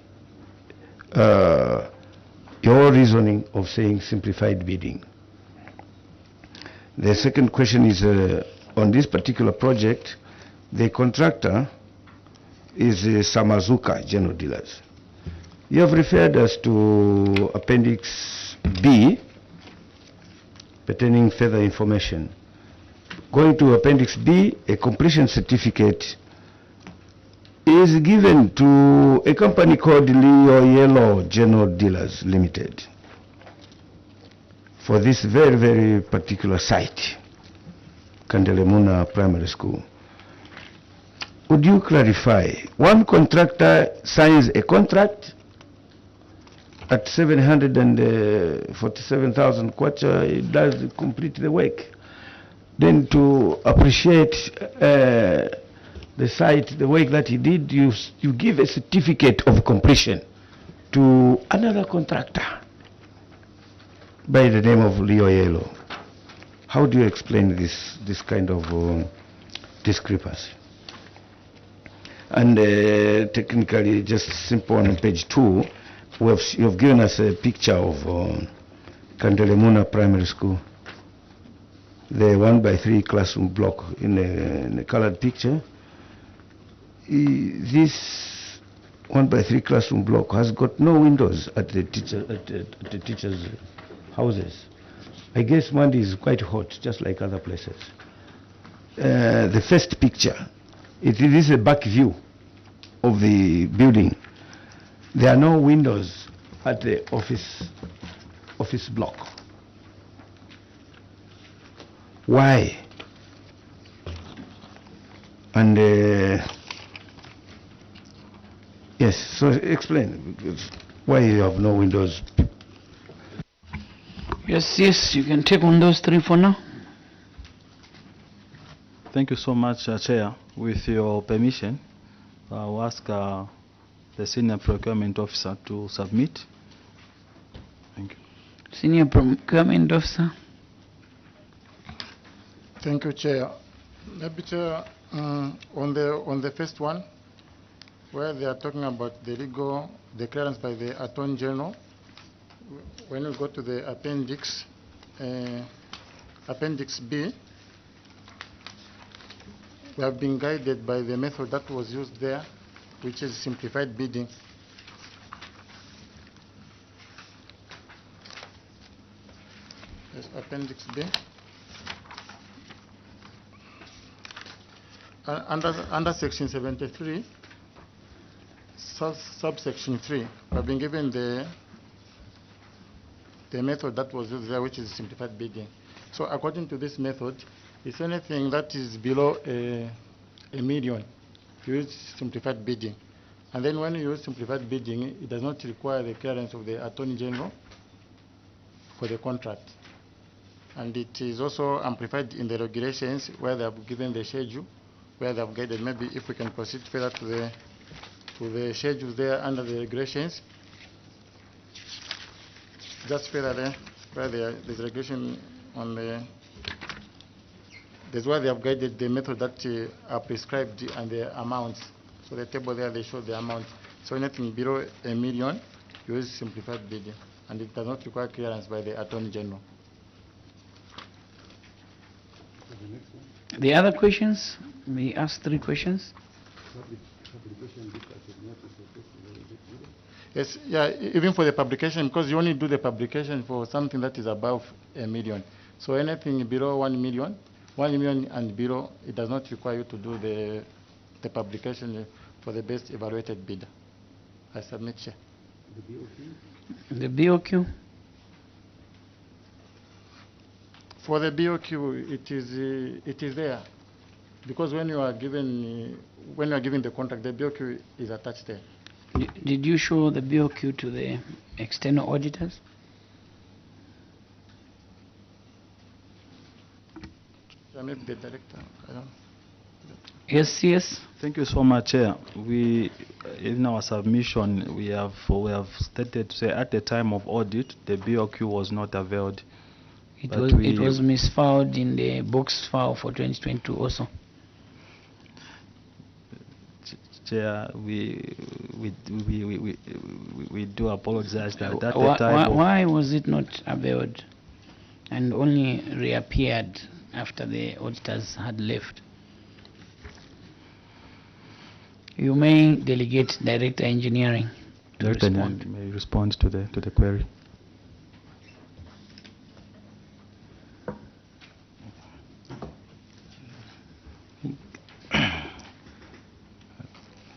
your reasoning of saying simplified bidding. The second question is on this particular project, the contractor is Samazuka General Dealers. You have referred us to Appendix B, pertaining further information. Going to Appendix B, a completion certificate is given to a company called Leo Yellow General Dealers Limited for this very, very particular site, Kandelemuna Primary School. Would you clarify, one contractor signs a contract at 747,000 kwacha, it does complete the work. Then to appreciate the site, the work that he did, you give a certificate of completion to another contractor by the name of Leo Yellow. How do you explain this kind of discrepancy? And technically, just simple on page 2, you have given us a picture of Kandelemuna Primary School, the 1x3 classroom block in a colored picture. This 1x3 classroom block has got no windows at the teachers' houses. I guess MWANDI is quite hot, just like other places. The first picture, it is a back view of the building. There are no windows at the office block. Why? And yes, so explain why you have no windows. Yes, you can take on those 3 for now. Thank you so much, Chair. With your permission, I'll ask the Senior Procurement Officer to submit. Thank you. Senior Procurement Officer. Thank you, Chair. Maybe, Chair, on the first one, where they are talking about the clearance by the Attorney General, when we go to the appendix, Appendix B, we have been guided by the method that was used there, which is simplified bidding. Yes, Appendix B. under section 73, subsection 3, we've been given the method that was used there, which is simplified bidding. So according to this method, if anything that is below a million, you use simplified bidding. And then when you use simplified bidding, it does not require the clearance of the Attorney General for the contract. And it is also amplified in the regulations where they have given the schedule, where they have guided. Maybe if we can proceed further to the schedules there under the regulations. Just further there, where there's regulation on there's where they have guided the method that are prescribed and the amounts. So the table there, they show the amount. So anything below a million, you use simplified bidding, and it does not require clearance by the Attorney General. The other questions? We ask 3 questions. Yes, yeah, even for the publication, because you only do the publication for something that is above a million. So anything below 1 million and below, it does not require you to do the publication for the best evaluated bidder. I submit, Chair. The BOQ? For the BOQ, it is there, because when you are given the contract, the BOQ is attached there. Did you show the BOQ to the external auditors? Maybe the director, I don't know. Yes. Thank you so much, Chair. We, in our submission, we have stated to say at the time of audit, the BOQ was not availed. It was misfiled in the box file for 2022 also. Chair, we do apologize that at the time. Why was it not availed and only reappeared after the auditors had left? You may delegate Director Engineering to respond. May respond to the query.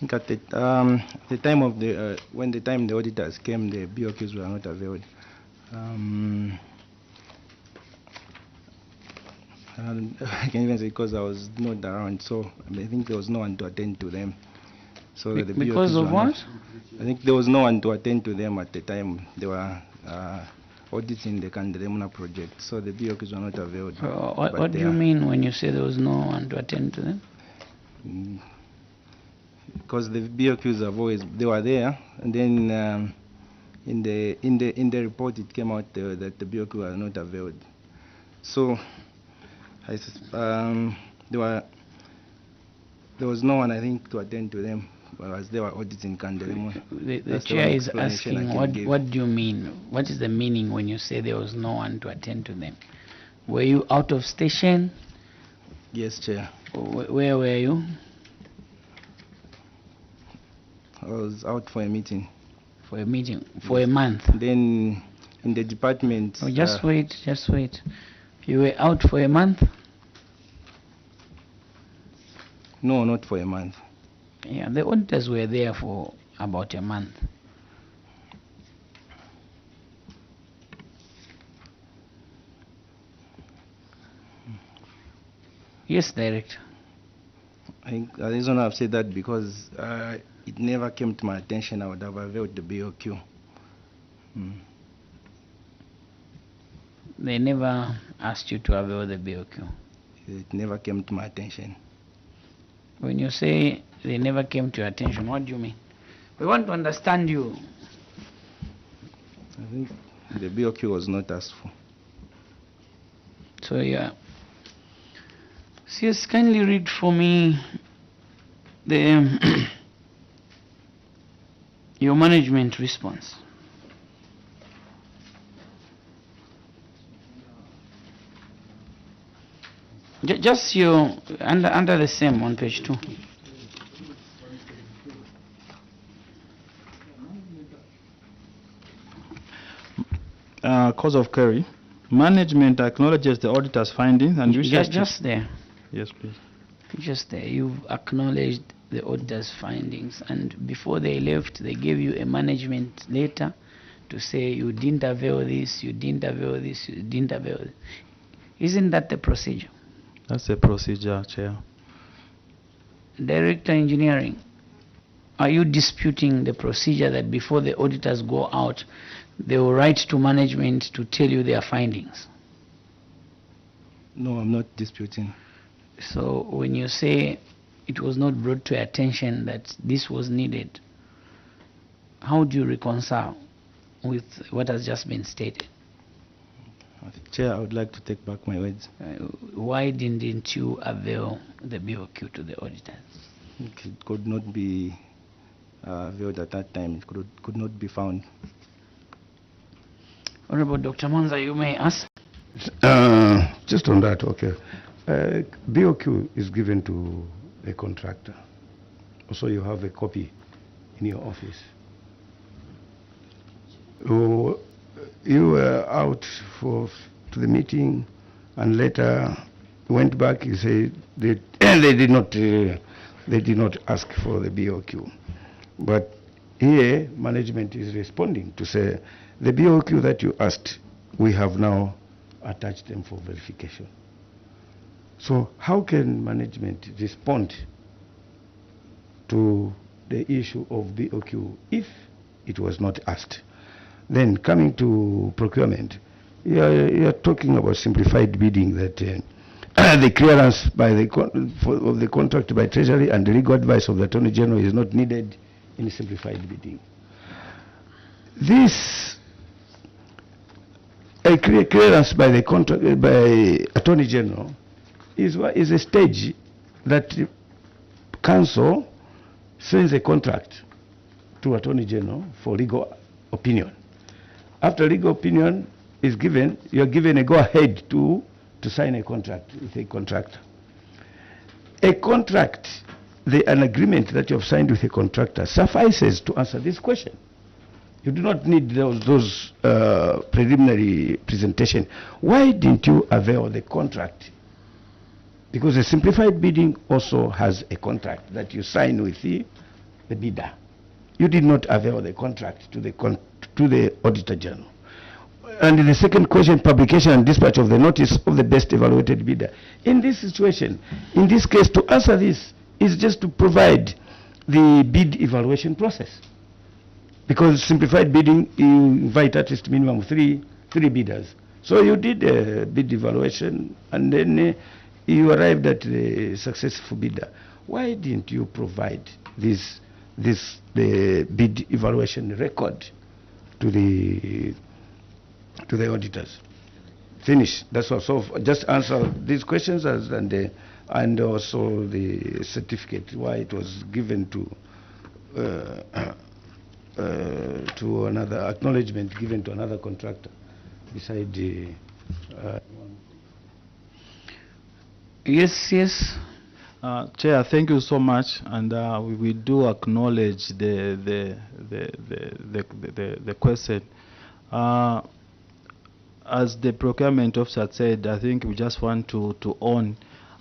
At the time of when the auditors came, the BOQs were not availed. I can even say because I was not around, so I think there was no one to attend to them. So the because BOQs of what? I think there was no one to attend to them at the time. They were auditing the Kandalemuna project, so the BOQs were not availed. What do you mean when you say there was no one to attend to them? Because the BOQs they were there, and then in the report it came out that the BOQ were not availed. So there was no one, I think, to attend to them as they were auditing Kandalemuna. The chair is asking, what do you mean? What is the meaning when you say there was no one to attend to them? Were you out of station? Yes, Chair. Where were you? I was out for a meeting. For a meeting? For a month? Then in the department... Oh, just wait. You were out for a month? No, not for a month. Yeah, the auditors were there for about a month. Yes, Director. I think the reason I've said that because it never came to my attention. I would have availed the BOQ. They never asked you to avail the BOQ? It never came to my attention. When you say they never came to your attention, what do you mean? We want to understand you. I think the BOQ was not asked for. So, yeah. CS, kindly read for me the your management response. Just your under the same on page 2. Cause of query. Management acknowledges the auditor's findings and wishes just there. Yes, please. Just there, you've acknowledged the auditor's findings, and before they left, they gave you a management letter to say you didn't avail this, you didn't avail this, you didn't avail this. Isn't that the procedure? That's the procedure, Chair. Director Engineering, are you disputing the procedure that before the auditors go out, they will write to management to tell you their findings? No, I'm not disputing. So when you say it was not brought to your attention that this was needed, how do you reconcile with what has just been stated? Chair, I would like to take back my words. Why didn't you avail the BOQ to the auditors? It could not be availed at that time. It could not be found. Honorable Dr. Monza, you may ask. Just on that, okay. BOQ is given to a contractor. Also, you have a copy in your office. You were out to the meeting, and later went back. You say they did not ask for the BOQ, but here management is responding to say the BOQ that you asked, we have now attached them for verification. So how can management respond to the issue of BOQ if it was not asked? Then coming to procurement, you're talking about simplified bidding, that the clearance by of the contract by Treasury and the legal advice of the Attorney General is not needed in simplified bidding. This clearance by the contract by Attorney General is a stage that Council sends a contract to Attorney General for legal opinion. After legal opinion is given, you are given a go-ahead to sign a contract with a contractor. A contract, an agreement that you have signed with a contractor suffices to answer this question. You do not need those preliminary presentation. Why didn't you avail the contract? Because the simplified bidding also has a contract that you sign with the bidder. You did not avail the contract to the Auditor General. And the second question, publication and dispatch of the notice of the best evaluated bidder. In this situation, in this case, to answer this is just to provide the bid evaluation process. Because simplified bidding, you invite at least minimum three bidders. So you did a bid evaluation, and then you arrived at the successful bidder. Why didn't you provide the bid evaluation record to the auditors? Finish. That's all. So just answer these questions and also the certificate, why it was given to another acknowledgement given to another contractor beside the. Yes. Chair, thank you so much, and we do acknowledge the question. As the procurement officer said, I think we just want to own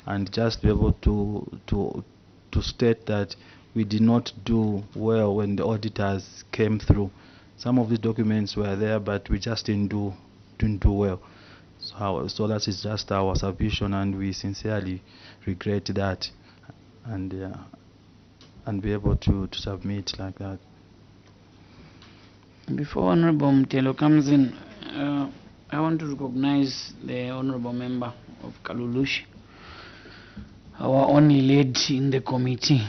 and just be able to state that we did not do well when the auditors came through. Some of the documents were there, but we just didn't do well. So that is just our submission, and we sincerely regret that, and be able to submit like that. Before Honorable Mtelo comes in, I want to recognize the Honorable Member of Kalulushi, our only lady in the committee.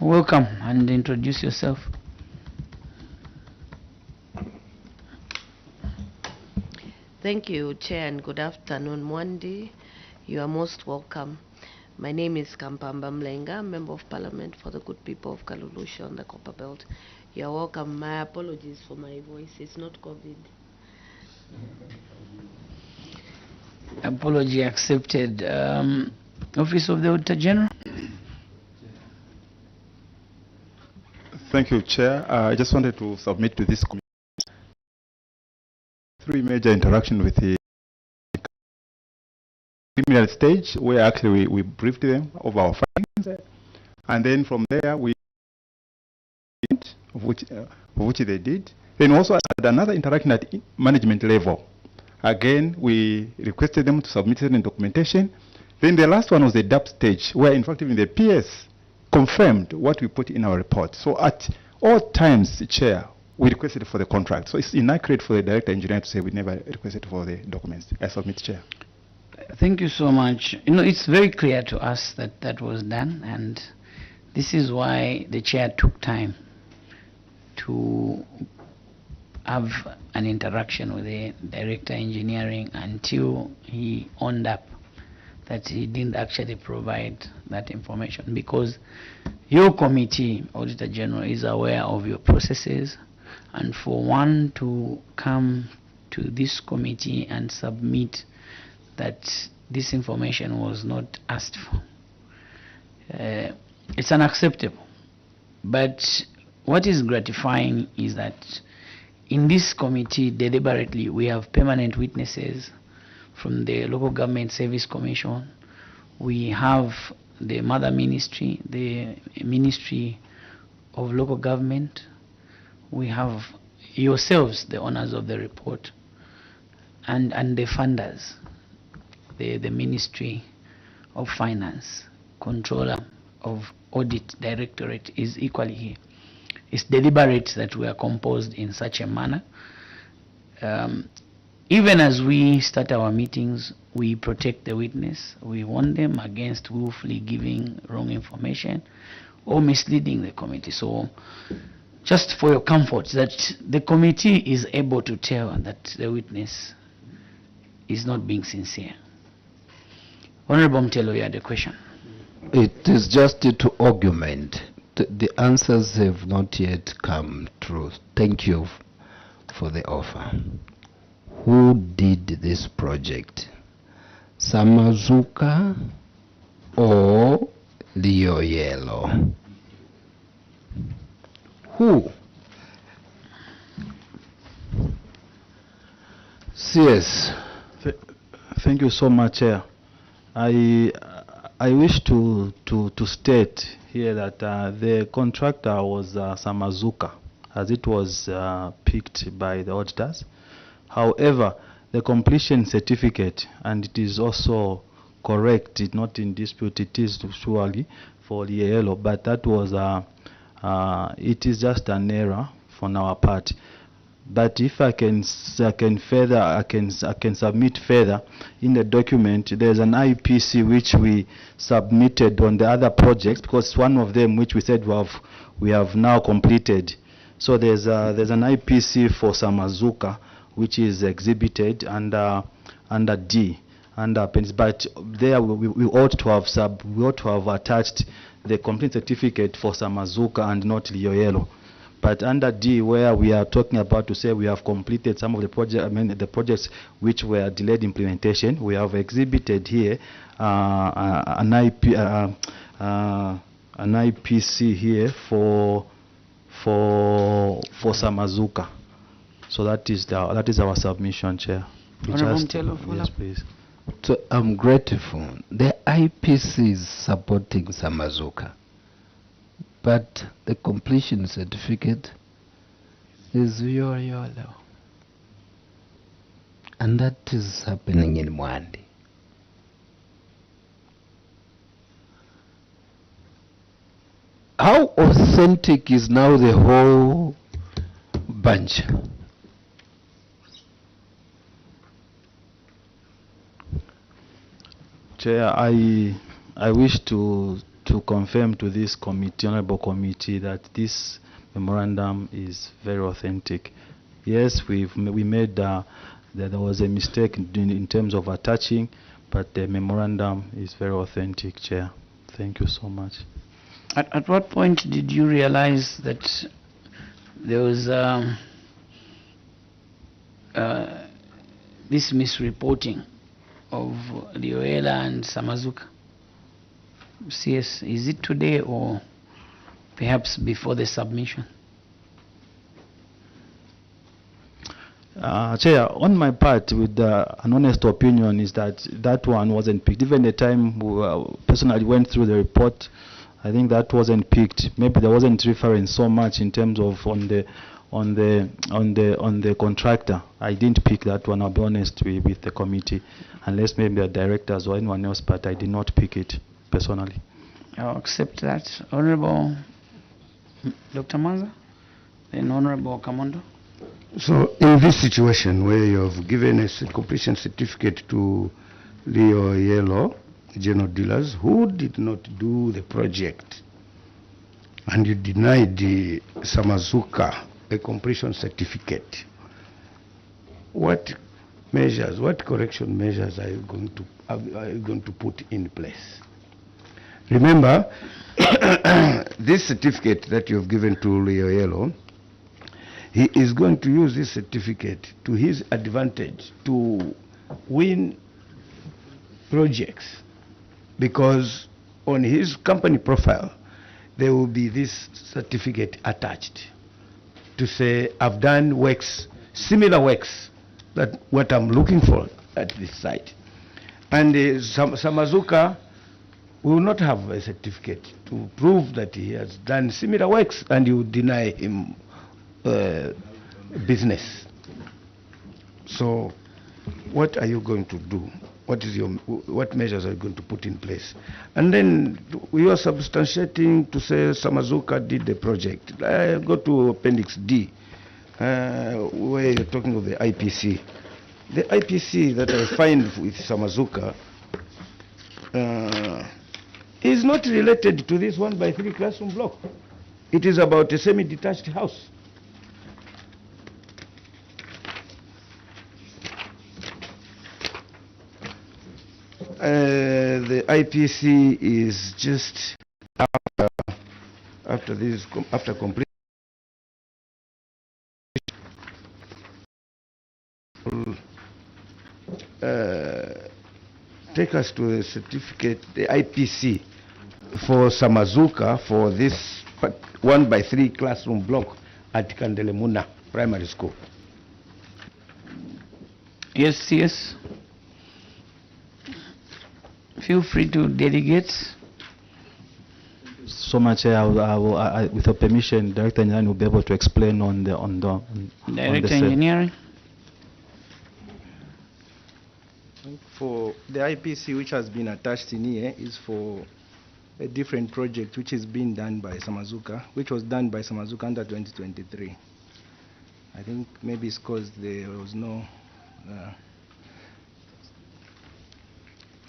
Welcome, and introduce yourself. Thank you, Chair, and good afternoon, MWANDI. You are most welcome. My name is Kampamba Mlenga, Member of Parliament for the good people of Kalulushi on the Copper Belt. You are welcome. My apologies for my voice. It's not COVID. Apology accepted. Office of the Auditor General. Thank you, Chair. I just wanted to submit to this committee 3 major interactions with the preliminary stage where actually we briefed them of our findings, and then from there we of which they did. Then also at another interaction at management level. Again, we requested them to submit certain documentation. Then the last one was the DAP stage, where in fact even the PS confirmed what we put in our report. So at all times, Chair, we requested for the contract. So it's inaccurate for the director engineer to say we never requested for the documents. I submit, Chair. Thank you so much. You know, it's very clear to us that that was done, and this is why the chair took time to have an interaction with the director engineering until he owned up that he didn't actually provide that information, because your committee, Auditor General, is aware of your processes, and for one to come to this committee and submit that this information was not asked for, it's unacceptable. But what is gratifying is that in this committee, deliberately, we have permanent witnesses from the Local Government Service Commission. We have the Mother Ministry, the Ministry of Local Government. We have yourselves, the owners of the report, and the funders, the Ministry of Finance, Controller of Audit Directorate is equally here. It's deliberate that we are composed in such a manner. Even as we start our meetings, we protect the witness. We warn them against willfully giving wrong information or misleading the committee. So just for your comfort, that the committee is able to tell that the witness is not being sincere. Honorable Mtelo, you had a question. It is just to augment. The answers have not yet come through. Thank you for the offer. Who did this project? Samazuka or Leo Yellow? Who? CS. Thank you so much, Chair. I wish to state here that the contractor was Samazuka, as it was picked by the auditors. However, the completion certificate, and it is also correct, it's not in dispute, it is surely for the yellow, but that was it is just an error on our part. But if I can submit further in the document. There's an IPC which we submitted on the other projects, because one of them which we said we have now completed. So there's an IPC for Samazuka which is exhibited under D, under appendix. But there we ought to have attached the complete certificate for Samazuka and not Lioyelo. But under D, where we are talking about to say we have completed some of the the projects which were delayed implementation, we have exhibited here an IPC here for Samazuka. So that is our submission, Chair. Yes, please. So I'm grateful. The IPC is supporting Samazuka, but the completion certificate is Yolo. And that is happening in MWANDI. How authentic is now the whole bunch? Chair, I wish to confirm to this committee, honorable committee, that this memorandum is very authentic. Yes, we made that there was a mistake in terms of attaching, but the memorandum is very authentic, Chair. Thank you so much. At what point did you realize that there was this misreporting of Lioela and Samazuka? CS, is it today or perhaps before the submission? Chair, on my part, with an honest opinion, is that that one wasn't picked. Even the time we personally went through the report, I think that wasn't picked. Maybe there wasn't reference so much in terms of on the contractor. I didn't pick that one. I'll be honest with the committee, unless maybe the directors or anyone else. But I did not pick it personally. I'll accept that. Honorable Dr. Manza, then Honorable Kamondo. So in this situation where you have given a completion certificate to Leo Yellow, general dealers, who did not do the project, and you denied the Samazuka a completion certificate, what measures, what correction measures are you going to put in place? Remember, this certificate that you have given to Leo Yellow, he is going to use this certificate to his advantage to win projects, because on his company profile there will be this certificate attached to say, I've done works, similar works, that what I'm looking for at this site. And Samazuka will not have a certificate to prove that he has done similar works, and you deny him business. So what are you going to do? What measures are you going to put in place? And then we are substantiating to say Samazuka did the project. Go to Appendix D, where you're talking of the IPC. The IPC that I find with Samazuka is not related to this 1x3 classroom block. It is about a semi-detached house. The IPC is just after completion. Take us to the certificate, the IPC for Samazuka for this 1x3 classroom block at Kandelemuna Primary School. Yes, yes. Feel free to delegate. So much, with your permission, Director Engineering will be able to explain on the Director Engineering. For the IPC which has been attached in here is for a different project which is being done by Samazuka, which was done by Samazuka under 2023. I think maybe it's because there was no...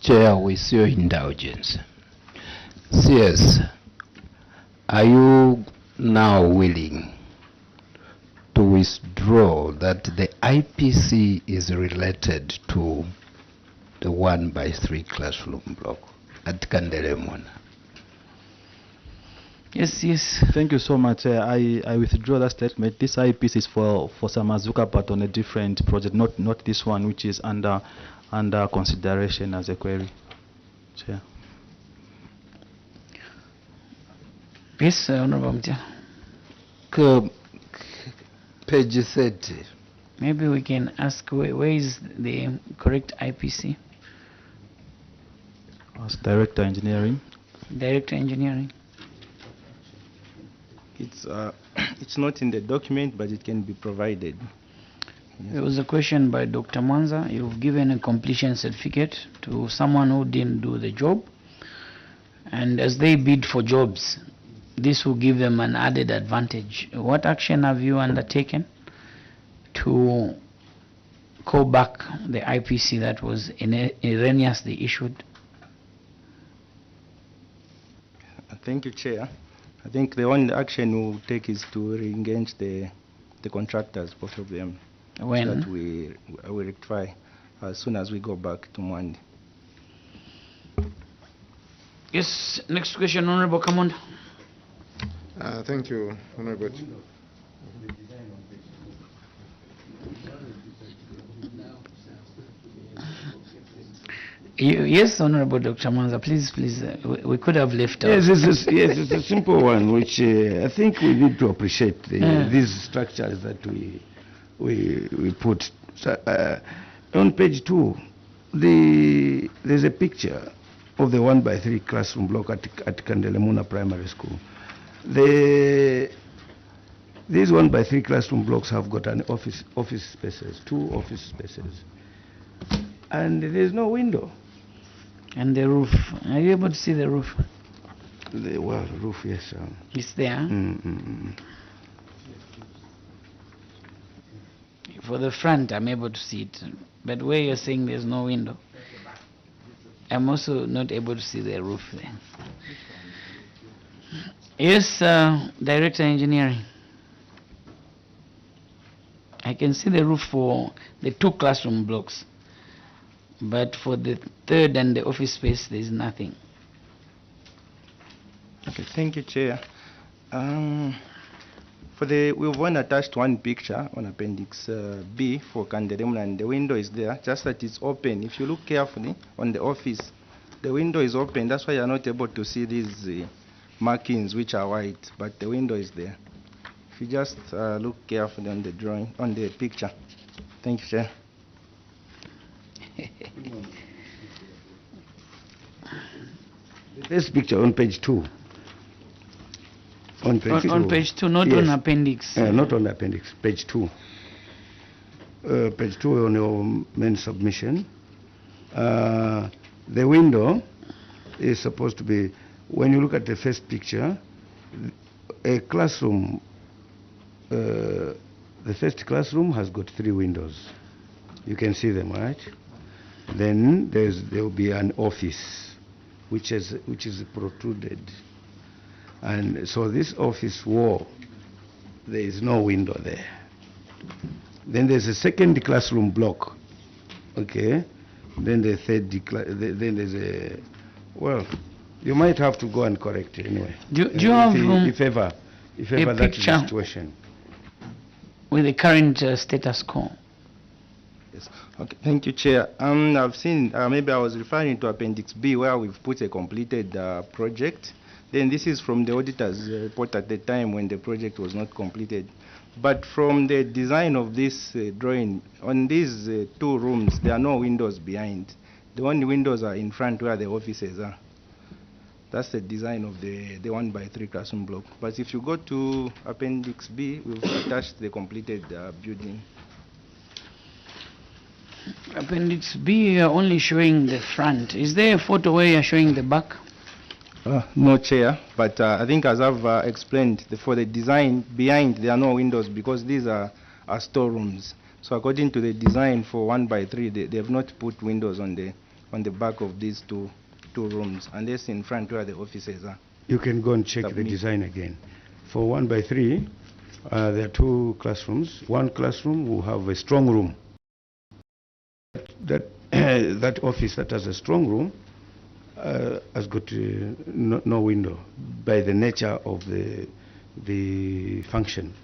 Chair, with your indulgence. CS, are you now willing to withdraw that the IPC is related to the 1x3 classroom block at Kandelemuna? Yes, yes. Thank you so much. I withdraw that statement. This IPC is for Samazuka, but on a different project, not this one, which is under consideration as a query. Chair. Yes, Honorable Mtia. Page 30. Maybe we can ask where is the correct IPC? As Director Engineering. Director Engineering. It's not in the document, but it can be provided. There was a question by Dr. Manza. You've given a completion certificate to someone who didn't do the job, and as they bid for jobs, this will give them an added advantage. What action have you undertaken to call back the IPC that was erroneously issued? Thank you, Chair. I think the only action we'll take is to re-engage the contractors, both of them. When? So that we will rectify as soon as we go back to MWANDI. Yes, next question, Honorable Command. Thank you, Honorable. Yes, Honorable Dr. Manza, please, we could have left out. Yes, it's a simple one, which I think we need to appreciate these structures that we we put. So, on page 2, there's a picture of the 1x3 classroom block at Kandelemuna Primary School. These 1x3 classroom blocks have got an office spaces, 2 office spaces, and there's no window. And the roof, are you able to see the roof? The roof, yes. It's there. For the front, I'm able to see it, but where you're saying there's no window, I'm also not able to see the roof there. Yes, Director Engineering. I can see the roof for the 2 classroom blocks, but for the 3rd and the office space, there's nothing. Okay, thank you, Chair. We've only attached one picture on Appendix B for Kandelemuna, and the window is there, just that it's open. If you look carefully on the office, the window is open. That's why you're not able to see these markings, which are white, but the window is there. If you just look carefully on the drawing, on the picture. Thank you, Chair. This picture on page 2. On page 2. On page 2, not on appendix. Not on appendix, page 2. Page 2 on your main submission. The window is supposed to be, when you look at the first picture, a classroom, the first classroom has got 3 windows. You can see them, right? Then there will be an office, which is protruded. And so this office wall, there is no window there. Then there's a second classroom block, okay? Then the third, then there's a, you might have to go and correct it anyway. Do you have if ever that is the situation. With the current status quo? Yes. Okay. Thank you, Chair. I've seen, maybe I was referring to Appendix B, where we've put a completed project. Then this is from the auditor's report at the time when the project was not completed. But from the design of this drawing, on these 2 rooms, there are no windows behind. The only windows are in front where the offices are. That's the design of the 1x3 classroom block. But if you go to Appendix B, we've attached the completed building. Appendix B, you're only showing the front. Is there a photo where you're showing the back? No, Chair, but I think as I've explained, for the design behind, there are no windows because these are storerooms. So according to the design for 1x3, they have not put windows on the back of these two rooms, unless in front where the offices are. You can go and check the design again. For 1x3, there are 2 classrooms. One classroom will have a strong room. That office that has a strong room has got no window by the nature of the function.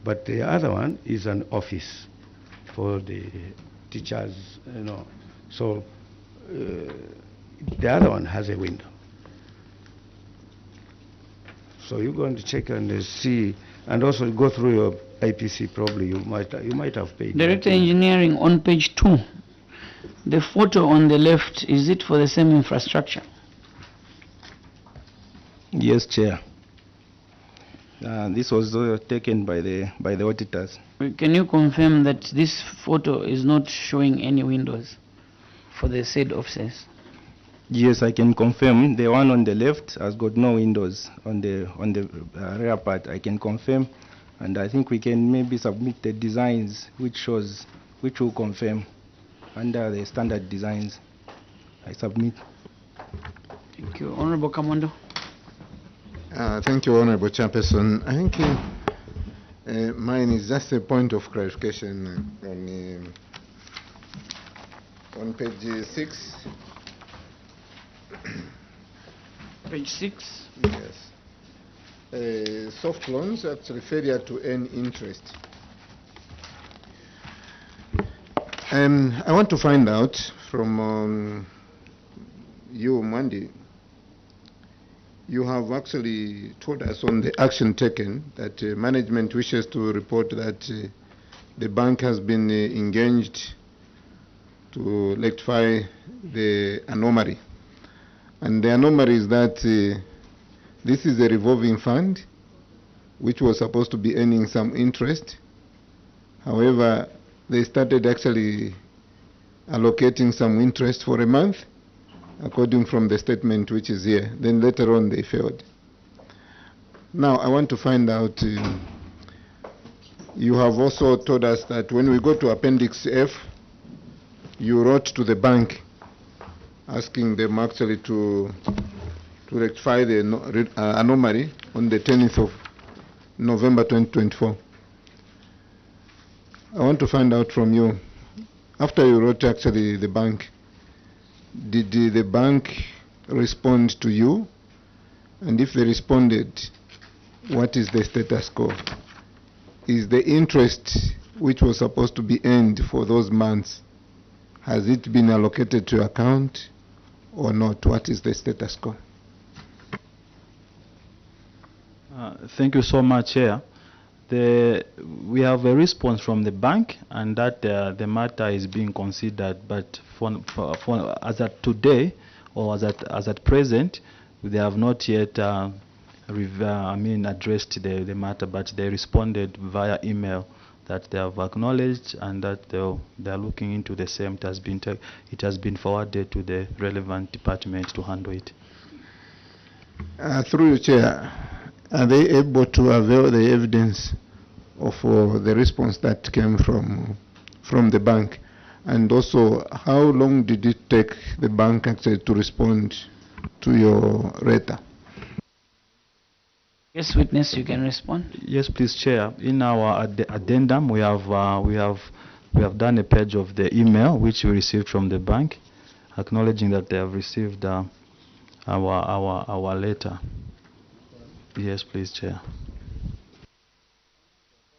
But the other one is an office for the teachers, So the other one has a window. So you're going to check and see, and also go through your IPC. Probably you might have paid. Director Engineering, on page 2, the photo on the left, is it for the same infrastructure? Yes, Chair. This was taken by the auditors. Can you confirm that this photo is not showing any windows for the said offices? Yes, I can confirm. The one on the left has got no windows on the rear part. I can confirm, and I think we can maybe submit the designs which will confirm under the standard designs. I submit. Thank you. Honorable Kamondo. Thank you, Honorable Chairperson. I think mine is just a point of clarification on page 6. Page 6? Yes. Soft loans, actually failure to earn interest. I want to find out from you, MWANDI. You have actually told us on the action taken that management wishes to report that the bank has been engaged to rectify the anomaly. And the anomaly is that this is a revolving fund which was supposed to be earning some interest. However, they started actually allocating some interest for a month, according from the statement which is here. Then later on they failed. Now I want to find out, you have also told us that when we go to Appendix F, you wrote to the bank asking them actually to rectify the anomaly on the 10th of November 2024. I want to find out from you, after you wrote actually the bank, did the bank respond to you? And if they responded, what is the status quo? Is the interest which was supposed to be earned for those months, has it been allocated to your account or not? What is the status quo? Thank you so much, Chair. We have a response from the bank, and that the matter is being considered. But for as at today, or as at present, they have not yet addressed the matter. But they responded via email that they have acknowledged and that they are looking into the same. It has been forwarded to the relevant department to handle it. Through you, Chair, are they able to avail the evidence of the response that came from the bank? And also, how long did it take the bank actually to respond to your letter? Yes, witness, you can respond. Yes, please, Chair. In our addendum, we have done a page of the email which we received from the bank, acknowledging that they have received our letter. Yes, please, Chair.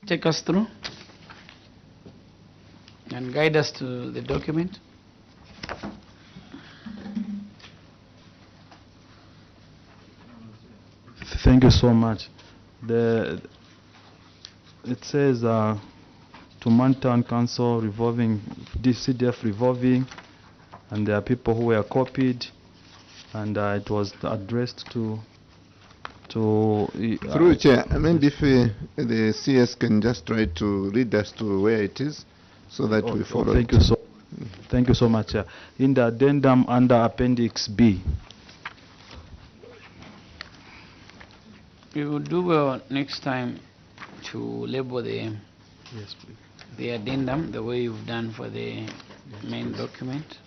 Take us through and guide us to the document. Thank you so much. It says to Mantown Council revolving, DCDF revolving, and there are people who were copied, and it was addressed to through Chair, I mean, if the CS can just try to read us to where it is, so that we follow. Thank you so much. In the addendum under Appendix B. We will do well next time to label the the addendum the way you've done for the main document.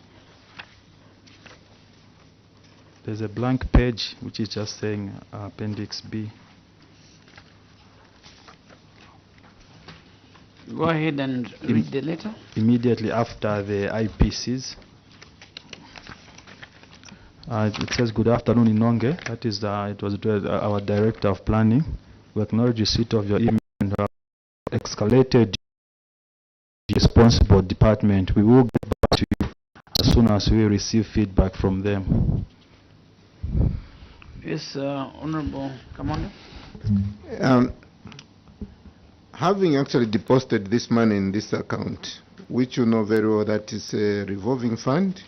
There's a blank page which is just saying Appendix B. Go ahead and read the letter. Immediately after the IPCs. It says, good afternoon, Inonge. That is, it was our Director of Planning. We acknowledge receipt of your email and escalated the responsible department. We will get back to you as soon as we receive feedback from them. Yes, Honorable Commander. Having actually deposited this money in this account, which you know very well that is a revolving fund,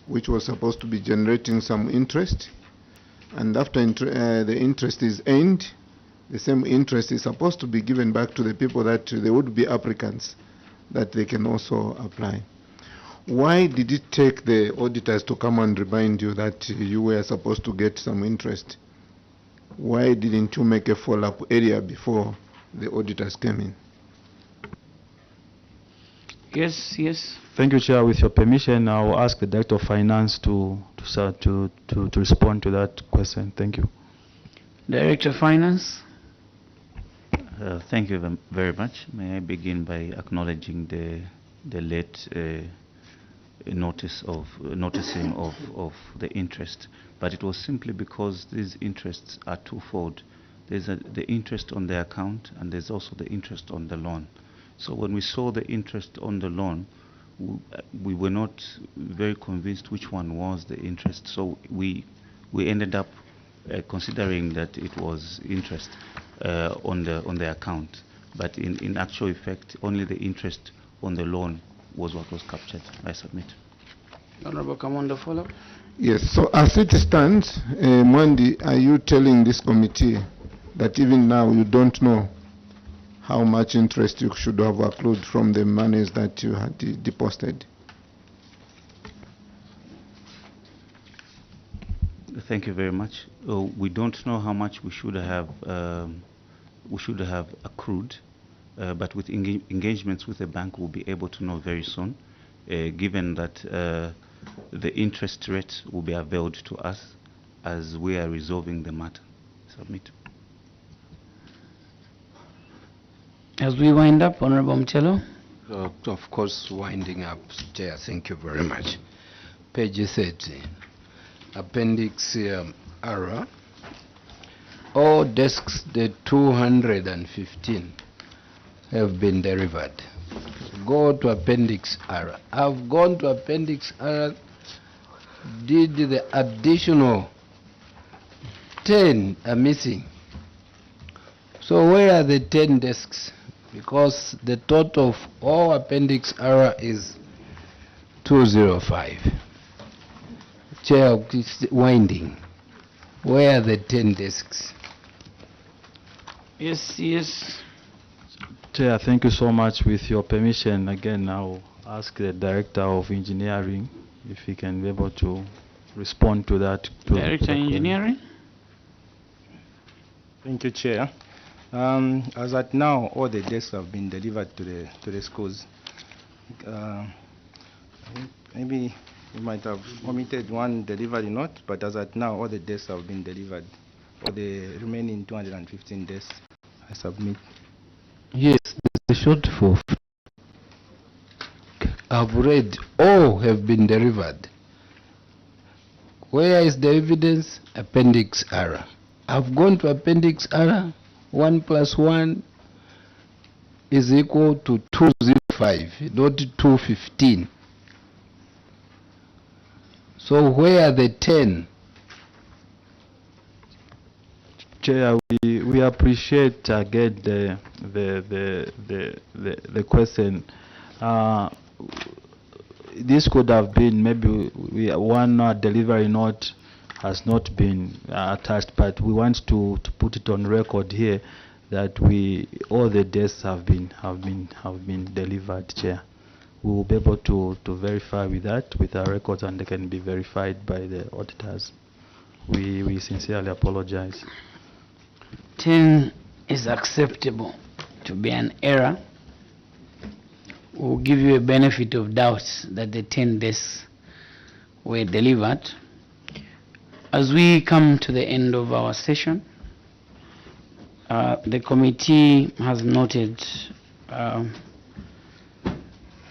which was supposed to be generating some interest, and after the interest is earned, the same interest is supposed to be given back to the people that they would be applicants, that they can also apply. Why did it take the auditors to come and remind you that you were supposed to get some interest? Why didn't you make a follow-up area before the auditors came in? Yes, yes. Thank you, Chair. With your permission, I will ask the Director of Finance to respond to that question. Thank you. Director of Finance. Thank you very much. May I begin by acknowledging the late noticing of the interest, but it was simply because these interests are twofold. There's the interest on the account, and there's also the interest on the loan. So when we saw the interest on the loan, we were not very convinced which one was the interest. So we ended up considering that it was interest on the account. but in actual effect, only the interest on the loan was what was captured. I submit. Honorable Commander, follow. Yes, so as it stands, Mwandi, are you telling this committee that even now you don't know how much interest you should have accrued from the monies that you had deposited? Thank you very much. We don't know how much we should have accrued, but with engagements with the bank, we'll be able to know very soon, given that the interest rate will be availed to us as we are resolving the matter. Submit. As we wind up, Honorable Mchelo. Of course, winding up, Chair, thank you very much. Page 30, Appendix R. All desks, the 215, have been delivered. Go to Appendix R. I've gone to Appendix R, did the additional 10 are missing. So where are the 10 desks? Because the total of all Appendix R is 205. Chair, it's winding. Where are the 10 desks? Yes. Chair, thank you so much. With your permission, again, I'll ask the Director of Engineering if he can be able to respond to that. Director of Engineering. Thank you, Chair. As at now, all the desks have been delivered to the schools. Maybe you might have omitted one delivery note, but as at now, all the desks have been delivered. For the remaining 215 desks, I submit. Yes, there's a shortfall. I've read all have been delivered. Where is the evidence? Appendix R. I've gone to Appendix R. 1 plus 1 is equal to 205, not 215. So where are the 10? Chair, we appreciate again the question. This could have been maybe one delivery note has not been attached, but we want to put it on record here that all the desks have been delivered, Chair. We will be able to verify with that with our records, and they can be verified by the auditors. We sincerely apologize. 10 is acceptable to be an error. We'll give you a benefit of doubt that the 10 desks were delivered. As we come to the end of our session, the committee has noted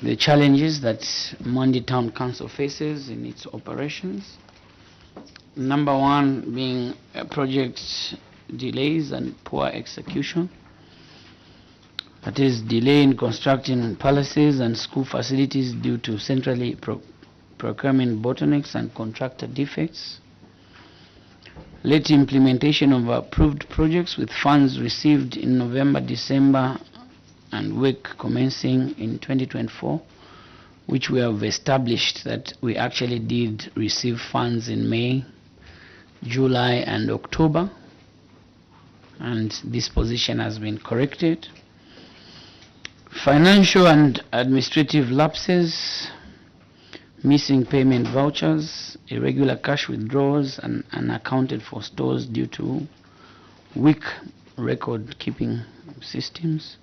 the challenges that MWANDI Town Council faces in its operations. Number one being project delays and poor execution. That is, delay in constructing palaces and school facilities due to centrally procurement bottlenecks and contractor defects. Late implementation of approved projects with funds received in November, December, and work commencing in 2024, which we have established that we actually did receive funds in May, July, and October, and this position has been corrected. Financial and administrative lapses, missing payment vouchers, irregular cash withdrawals, and unaccounted for stores due to weak record-keeping systems.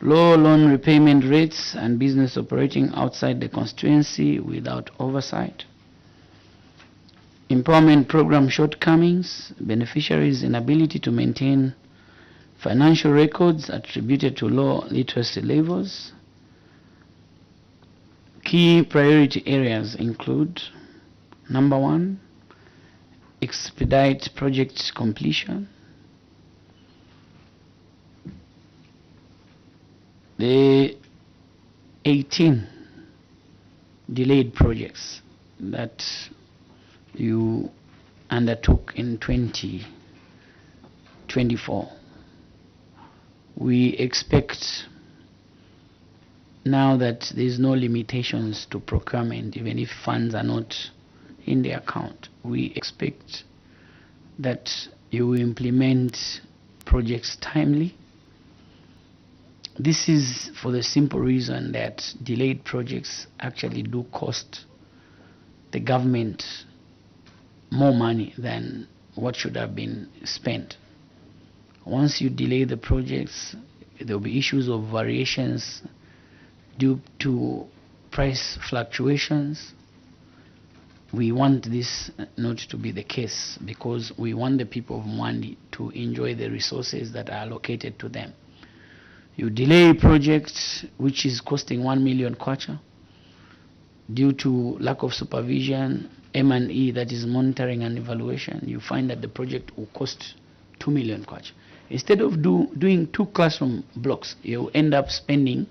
Low loan repayment rates and business operating outside the constituency without oversight. Empowerment program shortcomings, beneficiaries' inability to maintain financial records attributed to low literacy levels. Key priority areas include, number one, expedite project completion. The 18 delayed projects that you undertook in 2024, We expect now that there's no limitations to procurement, even if funds are not in the account. We expect that you will implement projects timely. This is for the simple reason that delayed projects actually do cost the government more money than what should have been spent. Once you delay the projects, there will be issues of variations due to price fluctuations. We want this not to be the case because we want the people of MWANDI to enjoy the resources that are allocated to them. You delay projects which is costing 1 million kwacha due to lack of supervision, M&E, that is monitoring and evaluation. You find that the project will cost 2 million kwacha. Instead of doing 2 classroom blocks, you end up spending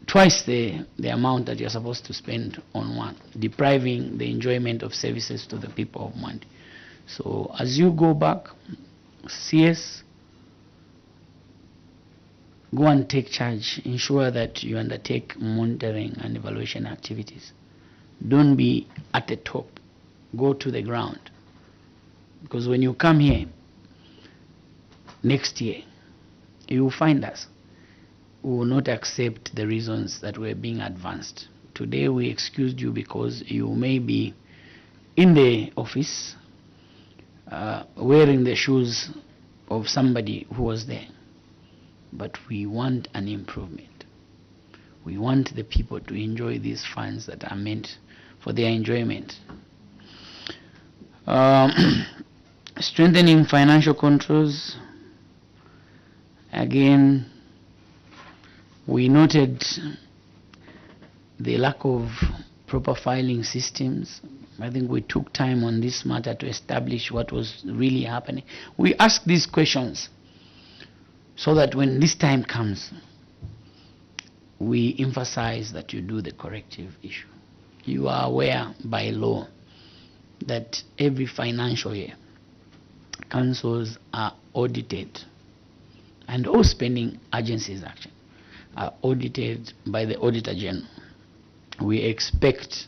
twice the amount that you're supposed to spend on one, depriving the enjoyment of services to the people of MWANDI. So as you go back, CS, go and take charge. Ensure that you undertake monitoring and evaluation activities. Don't be at the top. Go to the ground. Because when you come here next year, you will find us. We will not accept the reasons that were being advanced. Today we excused you because you may be in the office wearing the shoes of somebody who was there. But we want an improvement. We want the people to enjoy these funds that are meant for their enjoyment. Strengthening financial controls. Again, we noted the lack of proper filing systems. I think we took time on this matter to establish what was really happening. We asked these questions so that when this time comes, we emphasize that you do the corrective issue. You are aware by law that every financial year, councils are audited, and all spending agencies actually are audited by the Auditor General. We expect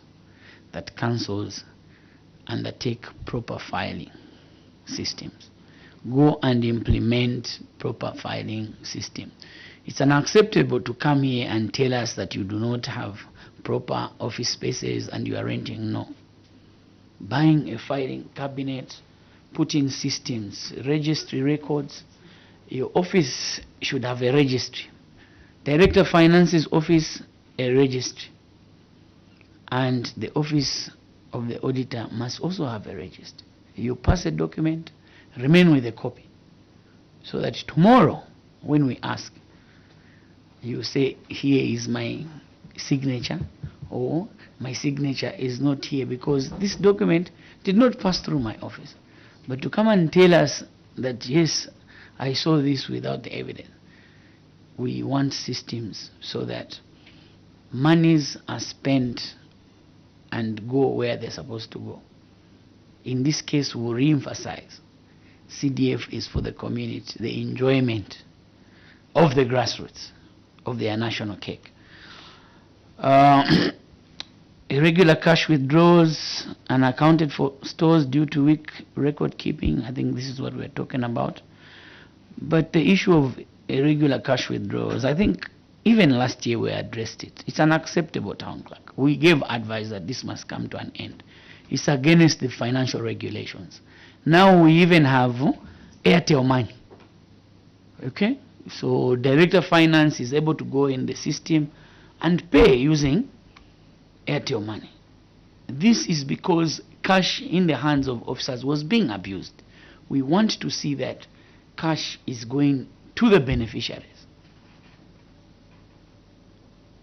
that councils undertake proper filing systems. Go and implement proper filing system. It's unacceptable to come here and tell us that you do not have proper office spaces and you are renting. No. Buying a filing cabinet, putting systems, registry records. Your office should have a registry. Director of Finance's office, a registry. And the office of the auditor must also have a registry. You pass a document, remain with a copy, so that tomorrow when we ask, you say, here is my signature, or my signature is not here because this document did not pass through my office. But to come and tell us that yes, I saw this without the evidence. We want systems so that monies are spent and go where they're supposed to go. In this case, we'll re-emphasize CDF is for the community, the enjoyment of the grassroots, of their national cake. Irregular cash withdrawals, unaccounted for stores due to weak record keeping. I think this is what we're talking about. But the issue of irregular cash withdrawals, I think even last year we addressed it. It's unacceptable, town clerk. We gave advice that this must come to an end. It's against the financial regulations. Now we even have Airtel money. Okay? So Director of Finance is able to go in the system and pay using Airtel money. This is because cash in the hands of officers was being abused. We want to see that cash is going to the beneficiaries.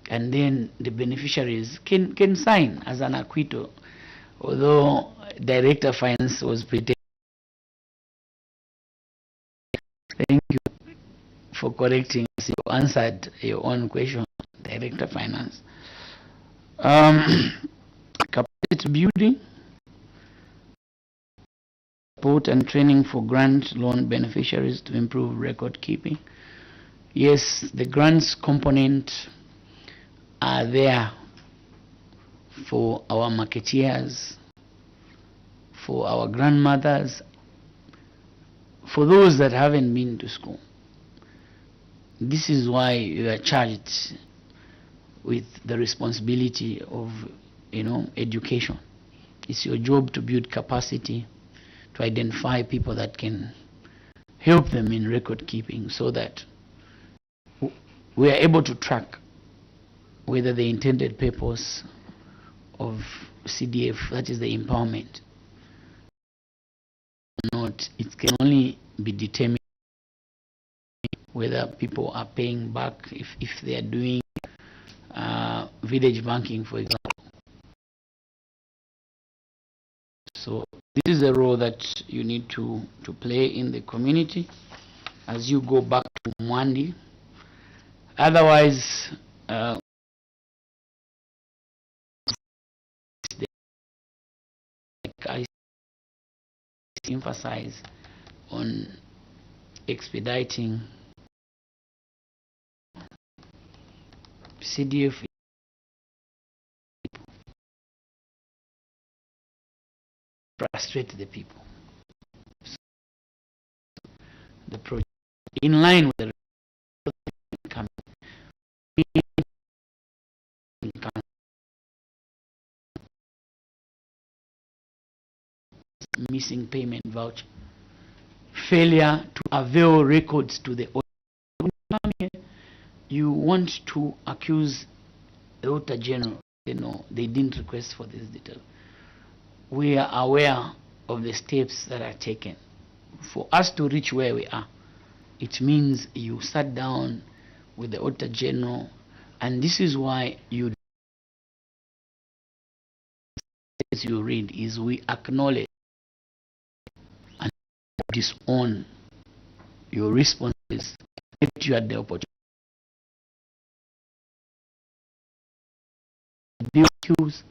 And then the beneficiaries can sign as an acquittal, although Director of Finance was pretending. Thank you for correcting us. You answered your own question, Director of Finance. Capacity building. support and training for grant loan beneficiaries to improve record keeping. Yes, the grants component are there for our marketeers, for our grandmothers, for those that haven't been to school. This is why you are charged with the responsibility of, education. It's your job to build capacity, to identify people that can help them in record keeping, so that we are able to track whether the intended purpose of CDF, that is the empowerment, not. It can only be determined whether people are paying back if they are doing village banking, for example. So this is a role that you need to play in the community as you go back to MWANDI. Otherwise, I emphasize on expediting CDF. Frustrate the people. The project in line with the missing payment voucher, failure to avail records to the auditor. You want to accuse the Auditor General, they didn't request for this detail. We are aware of the steps that are taken. For us to reach where we are, it means you sat down with the Auditor General, and this is why you read is we acknowledge and disown your responses if you had the opportunity. The accused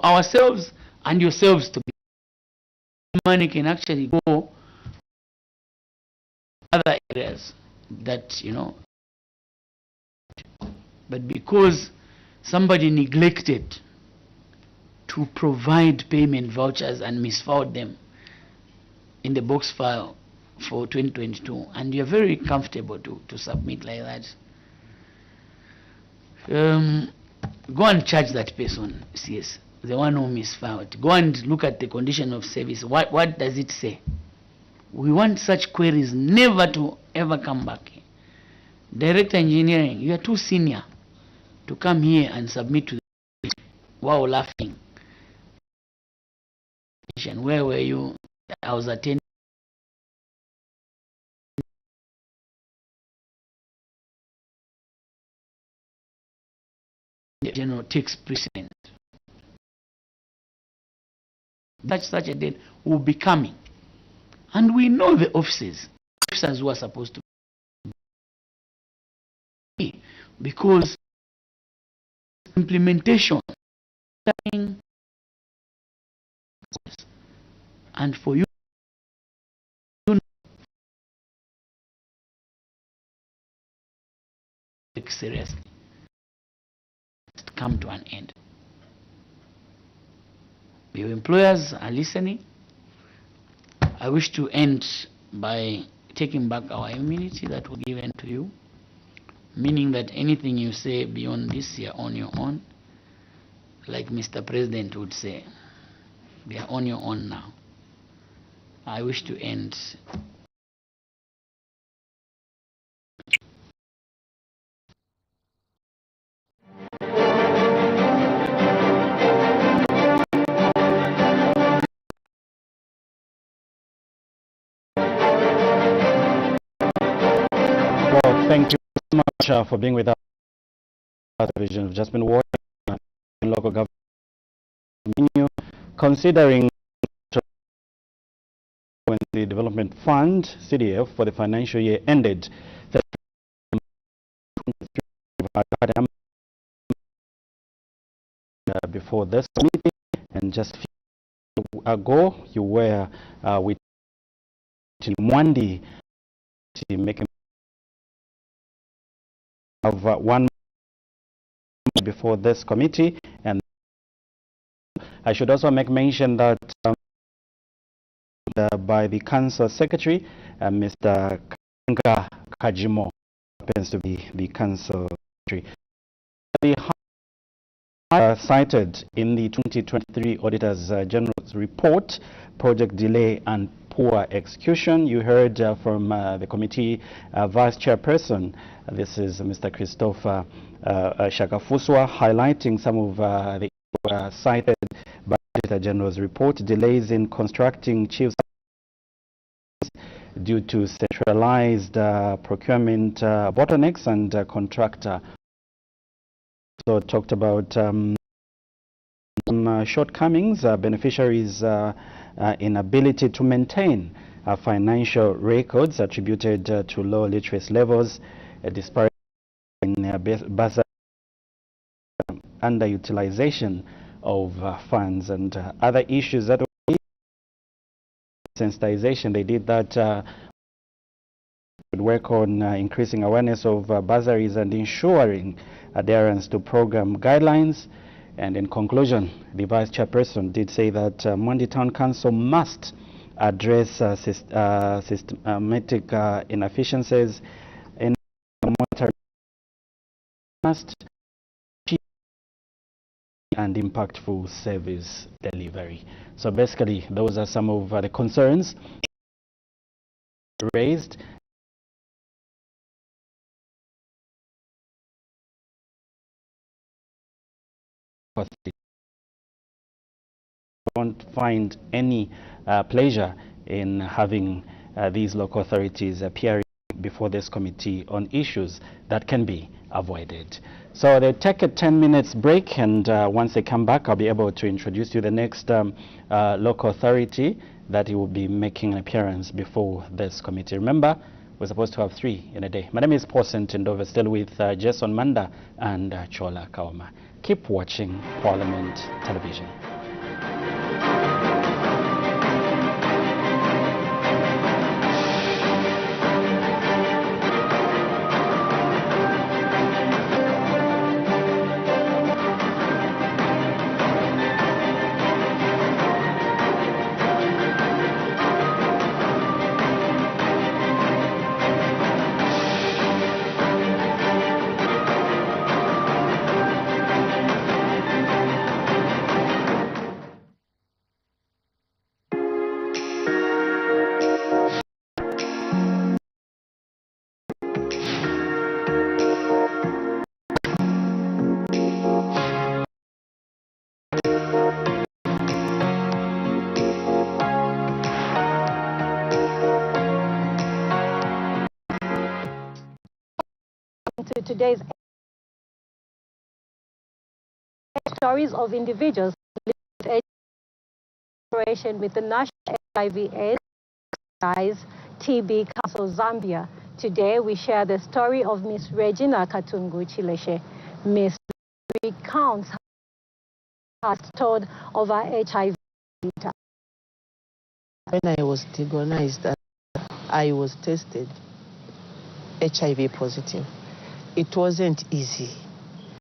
ourselves and yourselves to be money can actually go other areas that but because somebody neglected to provide payment vouchers and misfiled them in the box file for 2022, and you're very comfortable to submit like that, go and charge that person, CS, the one who misfiled. Go and look at the condition of service. What does it say? We want such queries never to ever come back. Director Engineering, you are too senior to come here and submit to the wow laughing. Where were you? I was attending. The general takes precedent. Such a date will be coming. And we know the officers who are supposed to be, because implementation and for you to take seriously to come to an end. Your employers are listening. I wish to end by taking back our immunity that was given to you, meaning that anything you say beyond this, you're on your own. Like Mr. President would say, they are on your own now. I wish to end. Thank you so much for being with us. Division of just been watching local government menu, considering the development fund CDF for the financial year ended. before this committee, and just a few ago you were with MWANDI making of 1 before this committee. And I should also make mention that by the council secretary, Mr. Kanga Kajimo happens to be the council secretary. The cited in the 2023 Auditor's General's report, project delay and poor execution. You heard from the committee vice chairperson, this is Mr. Christopher Shakafuswa, highlighting some of the cited by the Auditor General's report: delays in constructing chief due to centralized procurement bottlenecks and contractor. So talked about some shortcomings, beneficiaries' inability to maintain financial records attributed to low literacy levels, a disparity in bursary, underutilization of funds, and other issues that sensitization. They did that would work on increasing awareness of bursaries and ensuring adherence to program guidelines. And in conclusion, the vice chairperson did say that MWANDI Town Council must address systematic inefficiencies in monitoring and impactful service delivery. So basically, those are some of the concerns raised. Don't find any pleasure in having these local authorities appearing before this committee on issues that can be avoided. So they take a 10 minutes break, and once they come back, I'll be able to introduce you the next local authority that will be making an appearance before this committee. Remember, we're supposed to have 3 in a day. My name is Paul Sentendova, still with Jason Manda and Chola Kaoma. Keep watching Parliament Television. To today's stories of individuals with cooperation with the National HIV/AIDS TB Council Zambia. Today we share the story of Miss Regina Katungu Chileshe. Miss recounts her story of her HIV. When I was diagnosed, I was tested HIV positive. It wasn't easy.